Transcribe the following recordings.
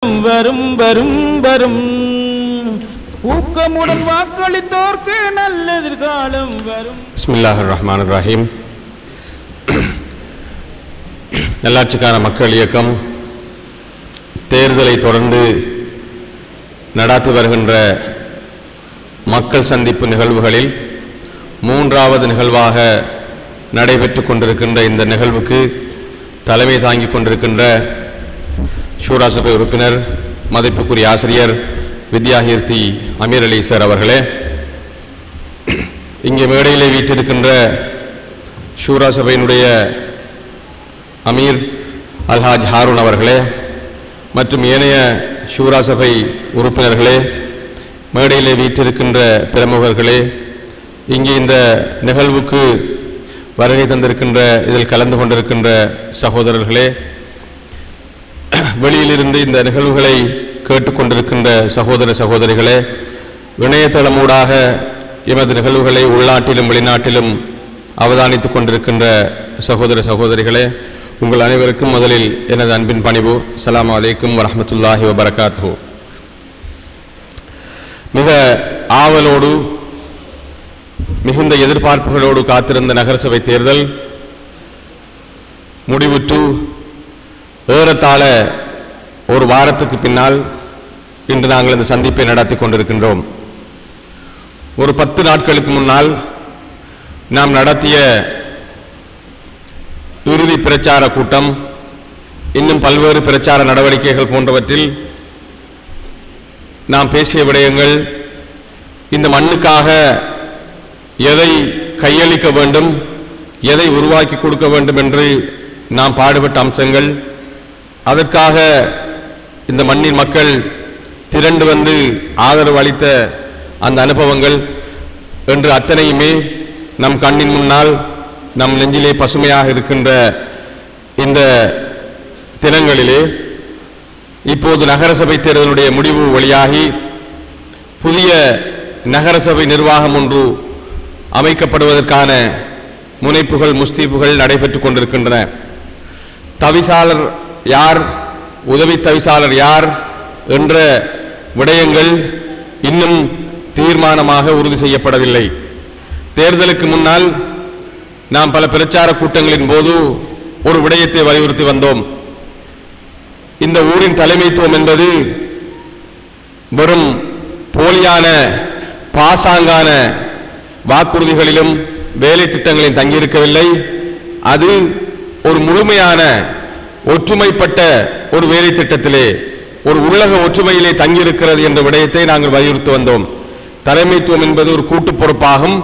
வரும் வரும் வரும் ஊக்கமுடன் வாக்களித்தோர்க்கு நல்ல எதிர்காலம் வரும். பிஸ்மில்லாஹிர் ரஹ்மானிர் ரஹீம். நல்லாட்சிக்கான மக்கள் இயக்கம் தேர்தலை தொடர்ந்து நடாத்தி வருகின்ற மக்கள் சந்திப்பு நிகழ்வுகளில் மூன்றாவது நிகழ்வாக நடைபெற்று கொண்டிருக்கின்ற இந்த நிகழ்வுக்கு தலைமை தாங்கிக் கொண்டிருக்கின்ற ஷூரா சபை உறுப்பினர் மதிப்புக்குரிய ஆசிரியர் வித்யாகீர்த்தி அமீர் அலி சார் அவர்களே, இங்கே மேடையிலே வீற்றிருக்கின்ற ஷூரா சபையினுடைய அமீர் அல்ஹாஜ் ஹாரூன் அவர்களே மற்றும் ஏனைய ஷூரா சபை உறுப்பினர்களே, மேடையிலே வீற்றிருக்கின்ற பிரமுகர்களே, இங்கே இந்த நிகழ்வுக்கு வருகை தந்திருக்கின்ற இதில் கலந்து கொண்டிருக்கின்ற சகோதரர்களே, வெளியிலிருந்து இந்த நிகழ்வுகளை கேட்டுக்கொண்டிருக்கின்ற சகோதர சகோதரிகளே, இணையதளமூடாக எமது நிகழ்வுகளை உள்நாட்டிலும் வெளிநாட்டிலும் அவதானித்துக் கொண்டிருக்கின்ற சகோதர சகோதரிகளே, உங்கள் அனைவருக்கும் முதலில் எனது அன்பின் பணிவு. அஸ்ஸலாமு அலைக்கும் வரஹ்மத்துல்லாஹி வபரகாத்துஹு. மிக ஆவலோடு மிகுந்த எதிர்பார்ப்புகளோடு காத்திருந்த நகரசபை தேர்தல் முடிவுற்று ஏறத்தாழ ஒரு வாரத்துக்கு பின்னால் இன்று நாங்கள் இந்த சந்திப்பை நடத்தி கொண்டிருக்கின்றோம். ஒரு 10 நாட்களுக்கு முன்னால் நாம் நடத்திய இறுதி பிரச்சார கூட்டம், இன்னும் பல்வேறு பிரச்சார நடவடிக்கைகள் போன்றவற்றில் நாம் பேசிய விடயங்கள், இந்த மண்ணுக்காக எதை கையளிக்க வேண்டும், எதை உருவாக்கி கொடுக்க வேண்டும் என்று நாம் பாடுபட்ட அம்சங்கள், அதற்காக இந்த மண்ணின் மக்கள் திரண்டு வந்து ஆதரவு அளித்த அந்த அனுபவங்கள் என்று அத்தனையுமே நம் கண்ணின் முன்னால் நம் நெஞ்சிலே பசுமையாக இருக்கின்ற இந்த தினங்களிலே இப்போது நகரசபை தேர்தலுடைய முடிவு வெளியாகி புதிய நகரசபை நிர்வாகம் ஒன்று அமைக்கப்படுவதற்கான முனைப்புகள் முஸ்தீப்புகள் நடைபெற்றுக் கொண்டிருக்கின்றன. தவிசாளர் யார், உதவி தவிசாளர் யார் என்ற விடயங்கள் இன்னும் தீர்மானமாக உறுதி செய்யப்படவில்லை. தேர்தலுக்கு முன்னால் நாம் பல பிரச்சார கூட்டங்களின் போது ஒரு விடயத்தை வலியுறுத்தி வந்தோம். இந்த ஊரின் தலைமைத்துவம் என்பது வெறும் போலியான பாசாங்கான வாக்குறுதிகளிலும் வேலை திட்டங்களில் தங்கியிருக்கவில்லை. அது ஒரு முழுமையான ஒற்றுமைப்பட்ட ஒரு வேலை திட்டத்திலே, ஒரு உள்ளக ஒற்றுமையிலே தங்கியிருக்கிறது என்ற விடயத்தை நாங்கள் வலியுறுத்தி வந்தோம். தலைமைத்துவம் என்பது ஒரு கூட்டு பொறுப்பாகும்.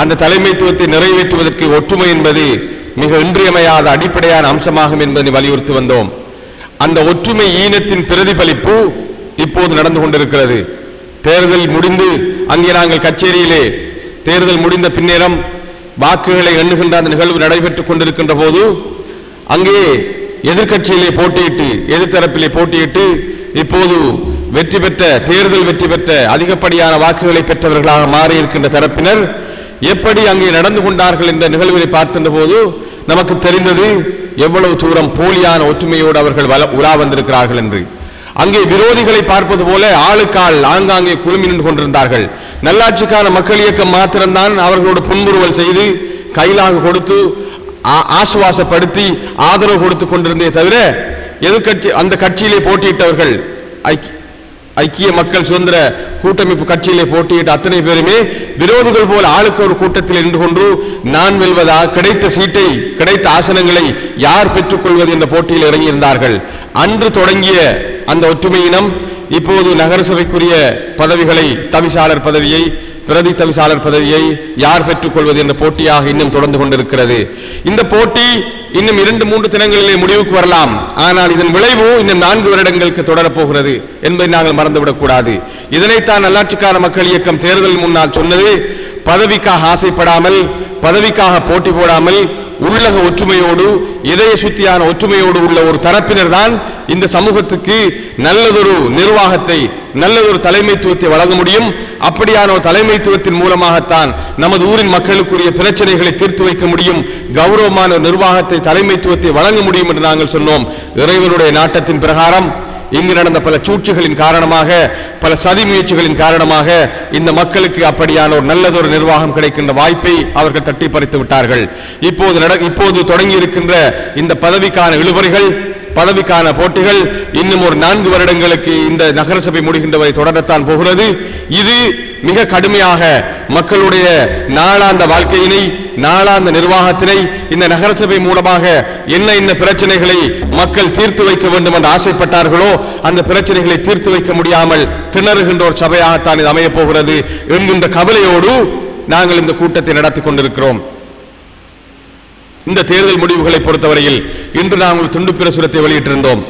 அந்த தலைமைத்துவத்தை நிறைவேற்றுவதற்கு ஒற்றுமை என்பது மிக இன்றியமையாத அடிப்படையான அம்சமாகும் என்பதை வலியுறுத்தி வந்தோம். அந்த ஒற்றுமை ஈனத்தின் பிரதிபலிப்பு இப்போது நடந்து கொண்டிருக்கிறது. தேர்தல் முடிந்து அங்கே நாங்கள் கச்சேரியிலே தேர்தல் முடிந்த பின்னேரம் வாக்குகளை எண்ணுகின்ற அந்த நிகழ்வு நடைபெற்றுக் கொண்டிருக்கின்ற போது அங்கே எதிர்கட்சியிலே போட்டியிட்டு, எதிர்த்தரப்பிலே போட்டியிட்டு இப்போது தேர்தல் வெற்றி பெற்ற அதிகப்படியான வாக்குகளை பெற்றவர்களாக மாறியிருக்கின்ற தரப்பினர் எப்படி அங்கே நடந்து கொண்டார்கள் என்ற நிகழ்வுகளை பார்க்கின்ற போது நமக்கு தெரிந்தது எவ்வளவு தூரம் போலியான ஒற்றுமையோடு அவர்கள் உலா வந்திருக்கிறார்கள் என்று. அங்கே விரோதிகளை பார்ப்பது போல ஆளுக்கால் ஆங்காங்கே குழுமி நின்று கொண்டிருந்தார்கள். நல்லாட்சிக்கான மக்கள் இயக்கம் மாத்திரம்தான் அவர்களோடு புன்முறுவல் செய்து கைலாக கொடுத்து ஆசுவாசப்படுத்தி ஆதரவு கொடுத்துக் கொண்டிருந்தே தவிர எதிர்கட்சி அந்த கட்சியிலே போட்டியிட்டவர்கள், ஐக்கிய மக்கள் சுதந்திர கூட்டமைப்பு கட்சியிலே போட்டியிட்ட அத்தனை பேருமே விரோதிகள் போல ஆளுக்கு ஒரு கூட்டத்தில் நின்று கொண்டு நான் வெல்வதா, கிடைத்த சீட்டை கிடைத்த ஆசனங்களை யார் பெற்றுக்கொள்வது என்ற போட்டியில் இறங்கியிருந்தார்கள். அன்று தொடங்கிய அந்த ஒற்றுமையினம் இப்போது நகரசபைக்குரிய பதவிகளை, தவிசாளர் பதவியை, பிரதி தவிசாளர் பதவியை யார் பெற்றுக்கொள்வது என்ற போட்டியாக இன்னும் தொடர்ந்து கொண்டிருக்கிறது. இந்த போட்டி இன்னும் 2-3 தினங்களிலே முடிவுக்கு வரலாம். ஆனால் இதன் விளைவு இன்னும் 4 வருடங்களுக்கு தொடரப்போகிறது என்பதை நாங்கள் மறந்துவிடக் கூடாது. இதனைத்தான் நல்லாட்சிக்கான மக்கள் இயக்கம் தேர்தல் முன்னால் சொன்னது. பதவிக்காக ஆசைப்படாமல், பதவிக்காக போட்டி போடாமல், உள்ளக ஒற்றுமையோடு, இதய சுத்தியான ஒற்றுமையோடு உள்ள ஒரு தரப்பினர் தான் இந்த சமூகத்துக்கு நல்லதொரு நிர்வாகத்தை, நல்லதொரு தலைமைத்துவத்தை வழங்க முடியும். அப்படியான ஒரு தலைமைத்துவத்தின் மூலமாகத்தான் நமது ஊரின் மக்களுக்குரிய பிரச்சனைகளை தீர்த்து வைக்க முடியும், கௌரவமான நிர்வாகத்தை, தலைமைத்துவத்தை வழங்க முடியும் என்று நாங்கள் சொன்னோம். இறைவனுடைய நாட்டத்தின் பிரகாரம் இங்கு நடந்த பல சூழ்ச்சிகளின் காரணமாக, பல சதி முயற்சிகளின் காரணமாக இந்த மக்களுக்கு அப்படியான ஒரு நல்லதொரு நிர்வாகம் கிடைக்கின்ற வாய்ப்பை அவர்கள் தட்டி பறித்து விட்டார்கள். இப்போது தொடங்கி இருக்கின்ற இந்த பதவிக்கான இழுபறிகள், பதவிக்கான போட்டிகள் இன்னும் ஒரு 4 வருடங்களுக்கு இந்த நகரசபை முடிகின்ற வரை தொடரத்தான் போகிறது. இது மிக கடுமையாக மக்களுடைய நாளாந்த வாழ்க்கையினை, நாளாந்த நிர்வாகத்தினை இந்த நகரசபை மூலமாக என்ன பிரச்சனைகளை மக்கள் தீர்த்து வைக்க வேண்டும் என்று ஆசைப்பட்டார்களோ அந்த பிரச்சனைகளை தீர்த்து வைக்க முடியாமல் திணறுகின்ற ஒரு சபையாகத்தான் இது அமையப் போகிறது என்கின்ற கவலையோடு நாங்கள் இந்த கூட்டத்தை நடத்தி கொண்டிருக்கிறோம். இந்த தேர்தல் முடிவுகளை பொறுத்தவரையில் இன்று நாங்கள் துண்டு பிரசுரத்தை வெளியிட்டிருந்தோம்.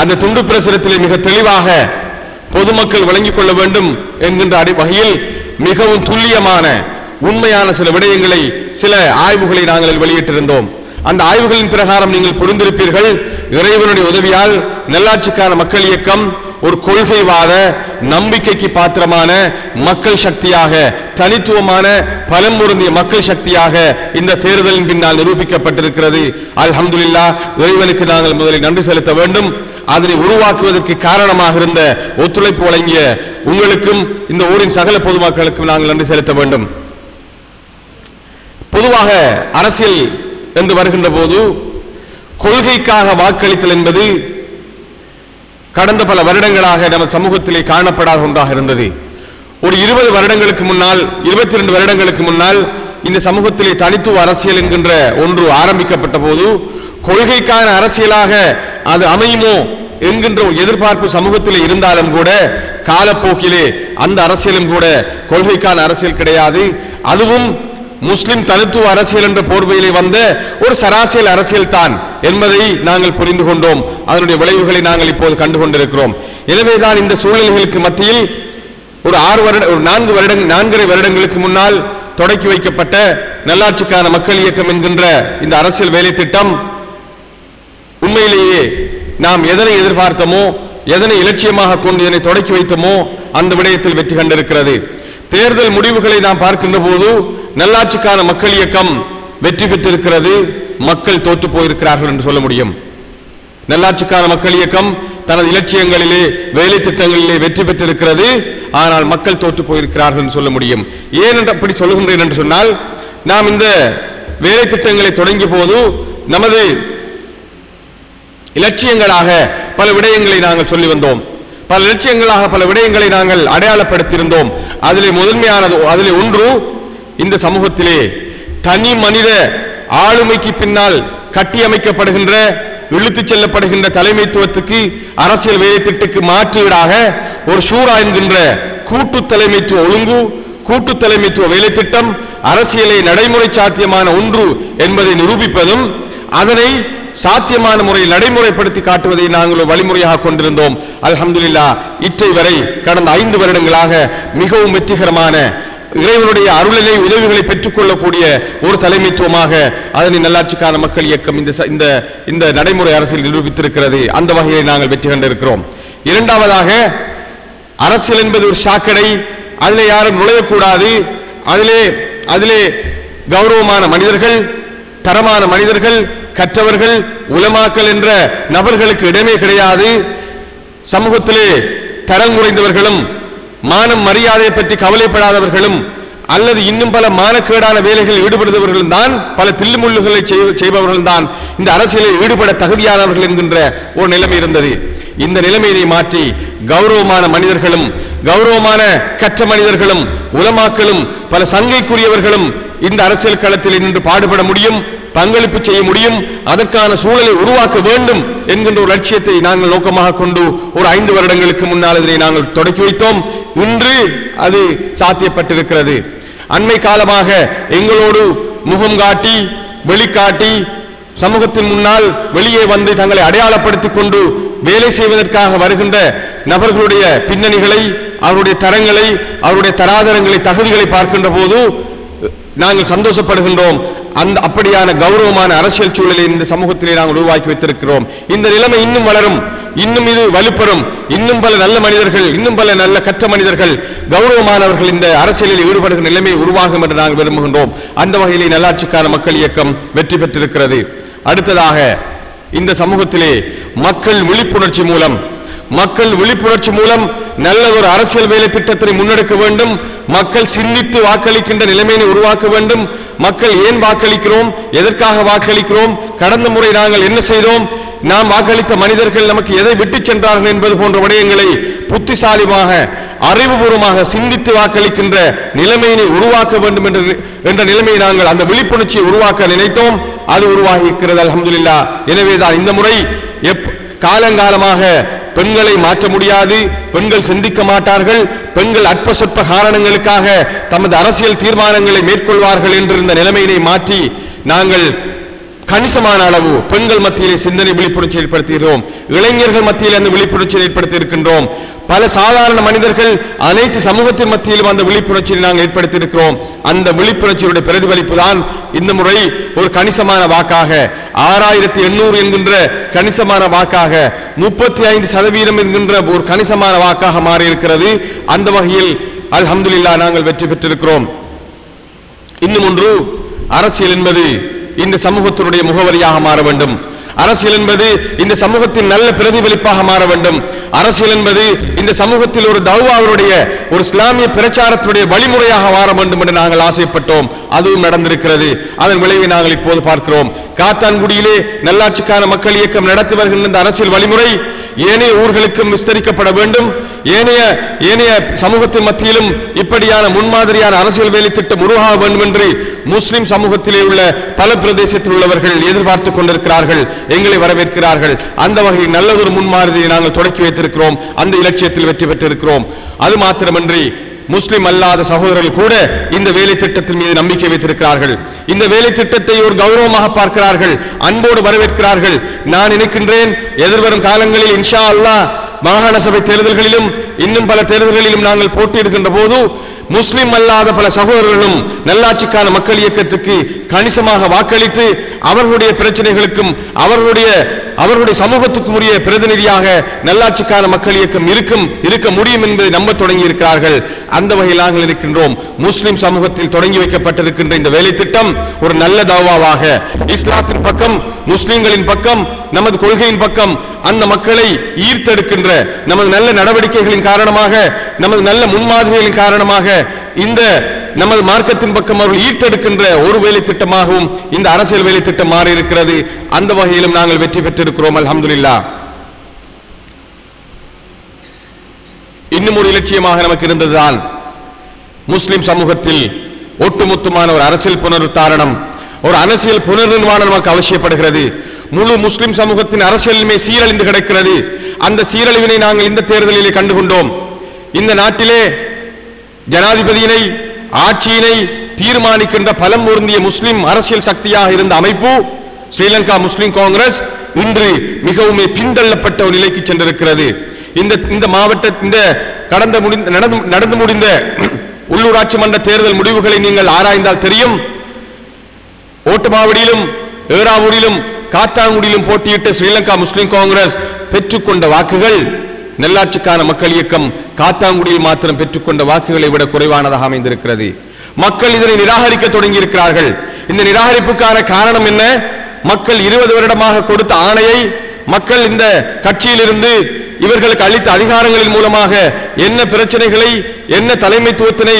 அந்த துண்டு பிரசுரத்திலே மிக தெளிவாக பொதுமக்கள் விளங்கிக் கொள்ள வேண்டும் என்கின்ற வகையில் மிகவும் துல்லியமான உண்மையான சில விடயங்களை, சில ஆய்வுகளை நாங்கள் வெளியிட்டிருந்தோம். அந்த ஆய்வுகளின் பிரகாரம் நீங்கள் புரிந்திருப்பீர்கள், இறைவனுடைய உதவியால் நல்லாட்சிக்கான மக்கள் இயக்கம் ஒரு கொள்கைவாத, நம்பிக்கைக்கு பாத்திரமான மக்கள் சக்தியாக, தனித்துவமான பலம் பொருந்திய மக்கள் சக்தியாக இந்த தேர்தலின் பின்னால் நிரூபிக்கப்பட்டிருக்கிறது. அல்ஹம்துலில்லாஹ், இறைவனுக்கு நாங்கள் முதலில் நன்றி செலுத்த வேண்டும். அதனை உருவாக்குவதற்கு காரணமாக இருந்த ஒத்துழைப்பு வழங்கிய உங்களுக்கும் இந்த ஊரின் சகல பொதுமக்களுக்கும் நாங்கள் நன்றி செலுத்த வேண்டும். பொதுவாக அரசியல் என்று வருகின்ற போது கொள்கைக்காக வாக்களித்தல் என்பது கடந்த பல வருடங்களாக நமது சமூகத்திலே காணப்படாத ஒன்றாக இருந்தது. ஒரு 20 வருடங்களுக்கு முன்னால், 22 வருடங்களுக்கு முன்னால் இந்த சமூகத்திலே தனித்துவ அரசியல் என்கின்ற ஒன்று ஆரம்பிக்கப்பட்ட போது கொள்கைக்கான அரசியலாக அது அமையுமோ என்கின்ற எதிர்பார்ப்பு சமூகத்திலே இருந்தாலும் கூட காலப்போக்கிலே அந்த அரசியலும் கூட கொள்கைக்கான அரசியல் கிடையாது. அதுவும் முஸ்லிம் தனித்துவ அரசியல் என்ற போர்வையிலே வந்த ஒரு சராசியல் அரசியல் தான் என்பதை நாங்கள் புரிந்து கொண்டோம். அதனுடைய விளைவுகளை நாங்கள் இப்போது கண்டுகொண்டிருக்கிறோம். எனவேதான் இந்த சூழ்நிலைகளுக்கு மத்தியில் ஒரு 4 வருடங்களுக்கு முன்னால் தொடக்கி வைக்கப்பட்ட நல்லாட்சிக்கான மக்கள் இயக்கம் என்கின்ற இந்த அரசியல் வேலை திட்டம் உண்மையிலேயே நாம் எதனை எதிர்பார்த்தோமோ, எதனை இலட்சியமாக கொண்டு இதனை தொடக்கி வைத்தோமோ அந்த விடயத்தில் வெற்றி கண்டிருக்கிறது. தேர்தல் முடிவுகளை நாம் பார்க்கின்ற போது நல்லாட்சிக்கான மக்கள் இயக்கம் வெற்றி பெற்றிருக்கிறது, மக்கள் தோற்று போயிருக்கிறார்கள் என்று சொல்ல முடியும். நல்லாட்சிக்கான மக்கள் இயக்கம் தனது இலட்சியங்களிலே, வேலை திட்டங்களிலே வெற்றி பெற்றிருக்கிறது, ஆனால் மக்கள் தோற்று போயிருக்கிறார்கள் என்று சொல்ல முடியும். ஏன் என்று அப்படி சொல்லுகின்றேன் என்று சொன்னால், நாம் இந்த வேலை திட்டங்களை தொடங்கிய போது நமது இலட்சியங்களாக பல விடயங்களை நாங்கள் சொல்லி வந்தோம். பல இலட்சியங்களாக பல விடயங்களை நாங்கள் அடையாளப்படுத்தியிருந்தோம். அதிலே முதன்மையானது, அதிலே ஒன்று, இந்த சமூகத்திலே தனி மனித ஆளுமைக்கு பின்னால் கட்டியமைக்கப்படுகின்ற, இழுத்துச் செல்லப்படுகின்ற தலைமைத்துவத்துக்கு, அரசியல் வேலை திட்டத்துக்கு மாற்றீடாக ஒரு ஷூரா என்கின்ற கூட்டு தலைமைத்துவ ஒழுங்கு, கூட்டு தலைமைத்துவ வேலை திட்டம் அரசியலை நடைமுறை சாத்தியமான ஒன்று என்பதை நிரூபிப்பதும், அதனை சாத்தியமான முறையில் நடைமுறைப்படுத்தி காட்டுவதை நாங்கள் வழிமுறையாக கொண்டிருந்தோம். அல்ஹம்துலில்லாஹ், இற்றை வரை கடந்த 5 வருடங்களாக மிகவும் வெற்றிகரமான, இறைவனுடைய அருளினை உதவிகளை பெற்றுக் கொள்ளக்கூடிய ஒரு தலைமைத்துவமாக அதனை நல்லாட்சிக்கான மக்கள் இயக்கம் இந்த நடைமுறை அரசியல் நிரூபித்திருக்கிறது. அந்த வகையை நாங்கள் வெற்றி கண்டிருக்கிறோம். இரண்டாவதாக, அரசியல் என்பது ஒரு சாக்கடை, அதிலே யாரும் நுழையக்கூடாது, அதிலே கௌரவமான மனிதர்கள், தரமான மனிதர்கள், கற்றவர்கள், உலமாக்கள் என்ற நபர்களுக்கு இடமே கிடையாது. சமூகத்திலே தரம் குறைந்தவர்களும், மானம் மரியாதை பற்றி கவலைப்படாதவர்களும், அல்லது இன்னும் பல மானக்கேடான வேலைகளில் ஈடுபடுபவர்களும் தான், பல தில்லுமுள்ளுகளை செய்பவர்கள் தான் இந்த அரசியலில் ஈடுபட தகுதியானவர்கள் என்கின்ற ஒரு நிலைமை இருந்தது. இந்த நிலைமையை மாற்றி கௌரவமான மனிதர்களும், கௌரவமான கற்ற மனிதர்களும், உலமாக்களும், பல சங்கைக்குரியவர்களும் இந்த அரசியல் களத்தில் நின்று பாடுபட முடியும், பங்களிப்பு செய்ய முடியும், அதற்கான சூழலை உருவாக்க வேண்டும் என்கின்ற ஒரு லட்சியத்தை நாங்கள் நோக்கமாக கொண்டு ஒரு 5 வருடங்களுக்கு முன்னால் இதனை நாங்கள் தொடக்கி வைத்தோம். இன்று அது சாத்தியப்பட்டிருக்கிறது. அண்மை காலமாக எங்களோடு முகம் காட்டி, வெளிக்காட்டி, சமூகத்தின் முன்னால் வெளியே வந்து தங்களை அடையாளப்படுத்திக் கொண்டு வேலை செய்வதற்காக வருகின்ற நபர்களுடைய பின்னணிகளை, அவருடைய தரங்களை, அவருடைய தராதரங்களை, தகுதிகளை பார்க்கின்ற போது நாங்கள் சந்தோஷப்படுகின்றோம். அந்த அப்படியான கௌரவமான அரசியல் சூழலை இந்த சமூகத்திலே நாங்கள் உருவாக்கி வைத்திருக்கிறோம். இந்த நிலைமை இன்னும் வளரும், இன்னும் இது வலுப்பெறும், இன்னும் பல நல்ல மனிதர்கள், இன்னும் பல நல்ல கற்ற மனிதர்கள், கௌரவமானவர்கள் இந்த அரசியலில் ஈடுபடுகிற நிலைமை உருவாகும் என்று நாங்கள் விரும்புகின்றோம். அந்த வகையிலே நல்லாட்சிக்கான மக்கள் இயக்கம் வெற்றி பெற்றிருக்கிறது. அடுத்ததாக, இந்த சமூகத்திலே மக்கள் விழிப்புணர்ச்சி மூலம், மக்கள் விழிப்புணர்ச்சி மூலம் நல்ல ஒரு அரசியல் வேலை திட்டத்தை முன்னெடுக்க வேண்டும். மக்கள் சிந்தித்து வாக்களிக்கின்ற நிலைமையை உருவாக்க வேண்டும். மக்கள் ஏன் வாக்களிக்கிறோம், எதற்காக வாக்களிக்கிறோம், கடந்த முறை நாங்கள் என்ன செய்தோம், நாம் வாக்களித்த மனிதர்கள் நமக்கு எதை விட்டு சென்றார்கள் என்பது போன்ற விடயங்களை புத்திசாலிமாக அறிவுபூர்வமாக சிந்தித்து வாக்களிக்கின்ற நிலைமையை உருவாக்க வேண்டும் என்ற நிலைமையை நாங்கள் அந்த விழிப்புணர்ச்சியை உருவாக்க நினைத்தோம். அது உருவாகி இருக்கிறது அல்ஹம்துலில்லாஹ். எனவேதான் இந்த முறை காலங்காலமாக பெண்களை மாற்ற முடியாது, பெண்கள் சிந்திக்க மாட்டார்கள், பெண்கள் அற்ப சொற்ப காரணங்களுக்காக தமது அரசியல் தீர்மானங்களை மேற்கொள்வார்கள் என்றிருந்த நிலைமையை மாற்றி நாங்கள் கணிசமான அளவு பெண்கள் மத்தியிலே சிந்தனை விழிப்புணர்ச்சி ஏற்படுத்துகிறோம். இளைஞர்கள் மத்தியில் அந்த விழிப்புணர்ச்சி ஏற்படுத்தி இருக்கின்றோம். பல சாதாரண மனிதர்கள் அனைத்து சமூகத்தின் மத்தியிலும் அந்த விழிப்புணர்ச்சியை நாங்கள் ஏற்படுத்தி இருக்கிறோம். அந்த விழிப்புணர்ச்சியுடைய பிரதிபலிப்பு தான் இந்த முறை ஒரு கணிசமான வாக்காக 6800 என்கின்ற கணிசமான வாக்காக 35% என்கின்ற ஒரு கணிசமான வாக்காக மாறியிருக்கிறது. அந்த வகையில் அல்ஹம்துலில்லாஹ் நாங்கள் வெற்றி பெற்றிருக்கிறோம். இன்னும் ஒன்று, அரசியல் என்பது இந்த சமூகத்தினுடைய முகவரியாக மாற வேண்டும். அரசியல் என்பது இந்த சமூகத்தின் நல்ல பிரதிபலிப்பாக மாற வேண்டும். அரசியல் என்பது இந்த சமூகத்தில் ஒரு தௌவாவுடைய ஒரு இஸ்லாமிய பிரச்சாரத்துடைய வழிமுறையாக மாற வேண்டும் என்று நாங்கள் ஆசைப்பட்டோம். அதுவும் நடந்திருக்கிறது. அதன் விளைவை நாங்கள் இப்போது பார்க்கிறோம். காத்தான்குடியிலே நல்லாட்சிக்கான மக்கள் இயக்கம் நடத்தி வருகின்ற இந்த அரசியல் வழிமுறை ஏனைய ஊர்களுக்கும் விஸ்தரிக்கப்பட வேண்டும். ஏனைய சமூகத்தின் மத்தியிலும் இப்படியான முன்மாதிரியான அரசியல் வேலை திட்டம் உருவாக வேண்டும் என்று முஸ்லிம் சமூகத்திலே உள்ள பல பிரதேசத்தில் உள்ளவர்கள் எதிர்பார்த்துக் கொண்டிருக்கிறார்கள், எங்களை வரவேற்கிறார்கள். அந்த வகையில் நல்ல ஒரு முன்மாதிரியை நாங்கள் தொடக்கி வைத்திருக்கிறோம். அந்த இலட்சியத்தில் வெற்றி பெற்றிருக்கிறோம். அது மாத்திரமன்றி முஸ்லிம் அல்லாத சகோதரர்கள் கூட இந்த வேலை திட்டத்தின் மீது நம்பிக்கை வைத்திருக்கிறார்கள். இந்த வேலை திட்டத்தை ஒரு கௌரவமாக பார்க்கிறார்கள், அன்போடு வரவேற்கிறார்கள். நான் நினைக்கின்றேன், எதிர்வரும் காலங்களில் இன்ஷா அல்லாஹ் மாகாண சபை தேர்தல்களிலும் இன்னும் பல தேர்தல்களிலும் நாங்கள் போட்டியிடுகின்ற போது முஸ்லிம் அல்லாத பல சகோதரர்களும் நல்லாட்சிக்கான மக்கள் இயக்கத்துக்கு கணிசமாக வாக்களித்து அவர்களுடைய பிரச்சனைகளுக்கும் அவர்களுடைய சமூகத்துக்கும் உரிய பிரதிநிதியாக நல்லாட்சிக்கான மக்கள் இயக்கம் இருக்க முடியும் என்பதை நம்ப தொடங்கி இருக்கிறார்கள். அந்த வகையில் நாங்கள் இருக்கின்றோம். முஸ்லிம் சமூகத்தில் தொடங்கி வைக்கப்பட்டிருக்கின்ற இந்த வேலை திட்டம் ஒரு நல்ல தாவாவாக இஸ்லாத்தின் பக்கம், முஸ்லிம்களின் பக்கம், நமது கொள்கையின் பக்கம் அந்த மக்களை ஈர்த்தெடுக்கின்ற நமது நல்ல நடவடிக்கைகளின் காரணமாக, நமது நல்ல முன்மாதிரிகளின் காரணமாக இந்த நமது மார்க்கத்தின் பக்கம் அவர்கள் ஈர்த்தெடுக்கின்ற ஒரு வேலை திட்டமாகவும் இந்த அரசியல் வேலை திட்டம் மாறி இருக்கிறது. அந்த வகையிலும் நாங்கள் வெற்றி பெற்றிருக்கிறோம் அல்ஹம்துலில்லாஹ். இன்னும் ஒரு இலட்சியமாக நமக்கு இருந்ததுதான் முஸ்லிம் சமூகத்தில் ஒட்டுமொத்தமான ஒரு அரசியல் புனருத்தாரணம், ஒரு அரசியல் புனர்நிர்மாணம் நமக்கு அவசியப்படுகிறது. முழு முஸ்லிம் சமூகத்தின் அரசியலுமே சீரழிந்து கிடக்கிறது. அந்த சீரழிவினை நாங்கள் இந்த தேர்தலிலே கண்டுகொண்டோம். இந்த நாட்டிலே ஜனாதிபதியினை, ஆட்சியினை தீர்மானிக்கின்ற பலம் பொருந்திய முஸ்லிம் அரசியல் சக்தியாக இருந்த அமைப்பு ஸ்ரீலங்கா முஸ்லிம் காங்கிரஸ் இன்று மிகவும் பின்தள்ளப்பட்ட ஒரு நிலைக்கு சென்றிருக்கிறது. இந்த நடந்து முடிந்த உள்ளூராட்சி மன்ற தேர்தல் முடிவுகளை நீங்கள் ஆராய்ந்தால் தெரியும். ஓட்டுமாவடியிலும் ஏறாவூரிலும் காத்தாங்குடியிலும் போட்டியிட்ட ஸ்ரீலங்கா முஸ்லிம் காங்கிரஸ் பெற்றுக்கொண்ட வாக்குகள் நல்லாட்சிக்கான மக்கள் இயக்கம் காத்தாங்குடியில் மாத்திரம் பெற்றுக்கொண்ட வாக்குகளை விட குறைவானதாக அமைந்திருக்கிறது. மக்கள் இதனை நிராகரிக்க தொடங்கி இருக்கிறார்கள். இந்த நிராகரிப்புக்கான காரணம் என்ன? மக்கள் 20 வருடமாக கொடுத்த ஆணையை மக்கள் இந்த கட்சியிலிருந்து இவர்களுக்கு அளித்த அதிகாரங்களின் மூலமாக என்ன பிரச்சனைகளை, என்ன தலைமைத்துவத்தினை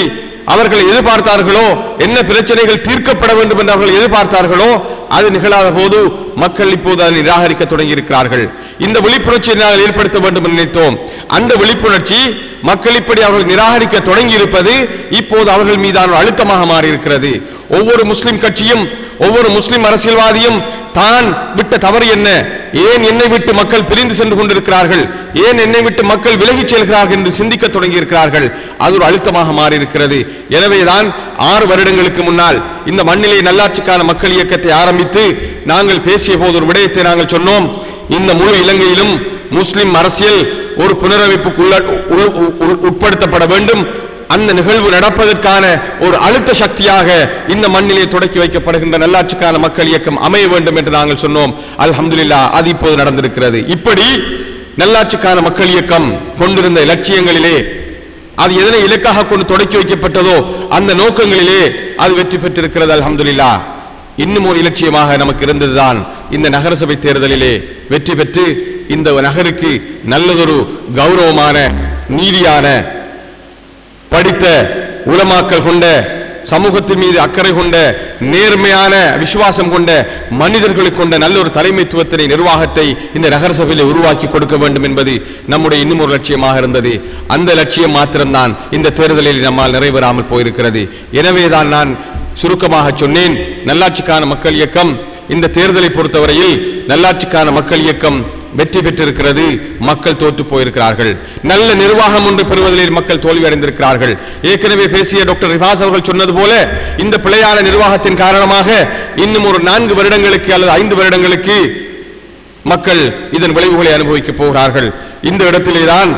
அவர்கள் எதிர்பார்த்தார்களோ, என்ன பிரச்சனைகள் தீர்க்கப்பட வேண்டும் என்று அவர்கள் எதிர்பார்த்தார்களோ அது நிகழாத போது மக்கள் இப்போது அதை நிராகரிக்க தொடங்கி இருக்கிறார்கள். இந்த விழிப்புணர்ச்சியை நாங்கள் ஏற்படுத்த வேண்டும் என்று நினைத்தோம். அந்த விழிப்புணர்ச்சி மக்கள் இப்படி அவர்கள் நிராகரிக்க தொடங்கி இருப்பது இப்போது அவர்கள் மீதான அழுத்தமாக மாறி இருக்கிறது. ஒவ்வொரு முஸ்லிம் கட்சியும், ஒவ்வொரு முஸ்லிம் அரசியல்வாதியும் தான் விட்ட தவறு என்ன, ஏன் என்னை விட்டு மக்கள் பிரிந்து சென்று கொண்டிருக்கிறார்கள், ஏன் என்னை விட்டு மக்கள் விலகிச் செல்கிறார்கள் என்று சிந்திக்க தொடங்கி இருக்கிறார்கள். அது ஒரு அழுத்தமாக மாறி இருக்கிறது. எனவேதான் 6 வருடங்களுக்கு முன்னால் இந்த மண்ணிலே நல்லாட்சிக்கான மக்கள் இயக்கத்தை ஆரம்பித்து நாங்கள் பேசிய போது ஒரு விடயத்தை நாங்கள் சொன்னோம். இந்த முழு இலங்கையிலும் முஸ்லிம் அரசியல் ஒரு புனரமைப்புக்கு உட்படுத்தப்பட வேண்டும். அந்த நிகழ்வு நடப்பதற்கான ஒரு அழுத்த சக்தியாக இந்த மண்ணிலே தொடக்கி வைக்கப்படுகின்ற நல்லாட்சிக்கான மக்கள் இயக்கம் அமைய வேண்டும் என்று நாங்கள் சொன்னோம். அல்ஹம்துலில்லாஹ் அது இப்போது நடந்திருக்கிறது. இப்படி நல்லாட்சிக்கான மக்கள் இயக்கம் கொண்டிருந்த இலட்சியங்களிலே, அது எதனை இலக்காக கொண்டு தொடக்கி வைக்கப்பட்டதோ அந்த நோக்கங்களிலே அது வெற்றி பெற்றிருக்கிறது அல்ஹம்துலில்லாஹ். இன்னும் ஒரு இலட்சியமாக நமக்கு இருந்ததுதான் இந்த நகரசபை தேர்தலிலே வெற்றி பெற்று இந்த நகருக்கு நல்லதொரு கௌரவமான நீதியான படித்த உலமாக்கள் கொண்ட சமூகத்தின் மீது அக்கறை கொண்ட நேர்மையான விசுவாசம் கொண்ட மனிதர்களை கொண்ட நல்ல ஒரு தலைமைத்துவத்தினை நிர்வாகத்தை இந்த நகர சபையில் உருவாக்கி கொடுக்க வேண்டும் என்பது நம்முடைய இன்னும் ஒரு லட்சியமாக இருந்தது. அந்த லட்சியம் மாத்திரம்தான் இந்த தேர்தலில் நம்மால் நிறைவேறாமல் போயிருக்கிறது. எனவேதான் நான் சுருக்கமாக சொன்னேன், நல்லாட்சிக்கான மக்கள் இயக்கம் இந்த தேர்தலை பொறுத்தவரையில் நல்லாட்சிக்கான மக்கள் இயக்கம் வெற்றி பெற்றிருக்கிறது. மக்கள் தோற்று போயிருக்கிறார்கள். நல்ல நிர்வாகம் ஒன்று பெறுவதில் மக்கள் தோல்வி அடைந்திருக்கிறார்கள். ஏற்கனவே பேசிய டாக்டர் ரிஃபாஸ் அவர்கள் சொன்னது போல இந்த பிழையான நிர்வாகத்தின் காரணமாக இன்னும் ஒரு 4 வருடங்களுக்கு அல்லது 5 வருடங்களுக்கு மக்கள் இதன் விளைவுகளை அனுபவிக்கப் போகிறார்கள். இந்த இடத்திலேதான்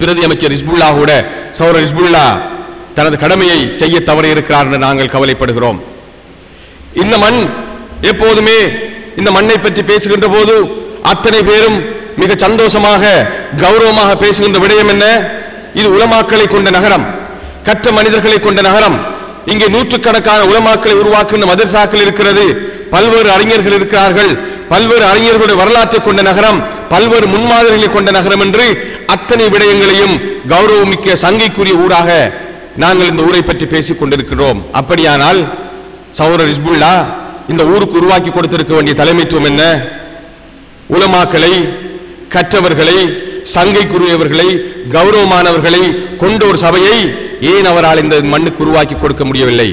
பிரதி அமைச்சர் ஹிஸ்புல்லாஹோட சௌரர் ஹிஸ்புல்லா தனது கடமையை செய்ய தவறியிருக்கிறார் என்று நாங்கள் கவலைப்படுகிறோம். இந்த மண் எப்போதுமே இந்த மண்ணை பற்றி பேசுகின்ற போது அத்தனை பேரும் மிக சந்தோஷமாக கௌரவமாக பேசுகின்ற விடயம் என்ன? இது உலமாக்களை கொண்ட நகரம், கற்ற மனிதர்களை கொண்ட நகரம். இங்கே நூற்றுக்கணக்கான உலமாக்களை உருவாக்குகின்ற மதரசாக்கள் இருக்கிறது, பல்வேறு அறிஞர்கள் இருக்கிறார்கள், பல்வேறு அறிஞர்களுடைய வரலாற்றை கொண்ட நகரம், பல்வேறு முன்மாதிரிகளை கொண்ட நகரம் என்று அத்தனை விடயங்களையும் கௌரவமிக்க சங்கைக்குரிய ஊராக நாங்கள் இந்த ஊரை பற்றி பேசிக் கொண்டிருக்கிறோம். அப்படியானால் சௌரர் ஹிஸ்புல்லா இந்த ஊருக்கு உருவாக்கி கொடுத்திருக்க வேண்டிய தலைமைத்துவம் என்ன? உலமாக்களை, கற்றவர்களை, சங்கைக்குரியவர்களை, கௌரவமானவர்களை கொண்ட ஒரு சபையை ஏன் அவரால் இந்த மண்ணுக்கு உருவாக்கி கொடுக்க முடியவில்லை?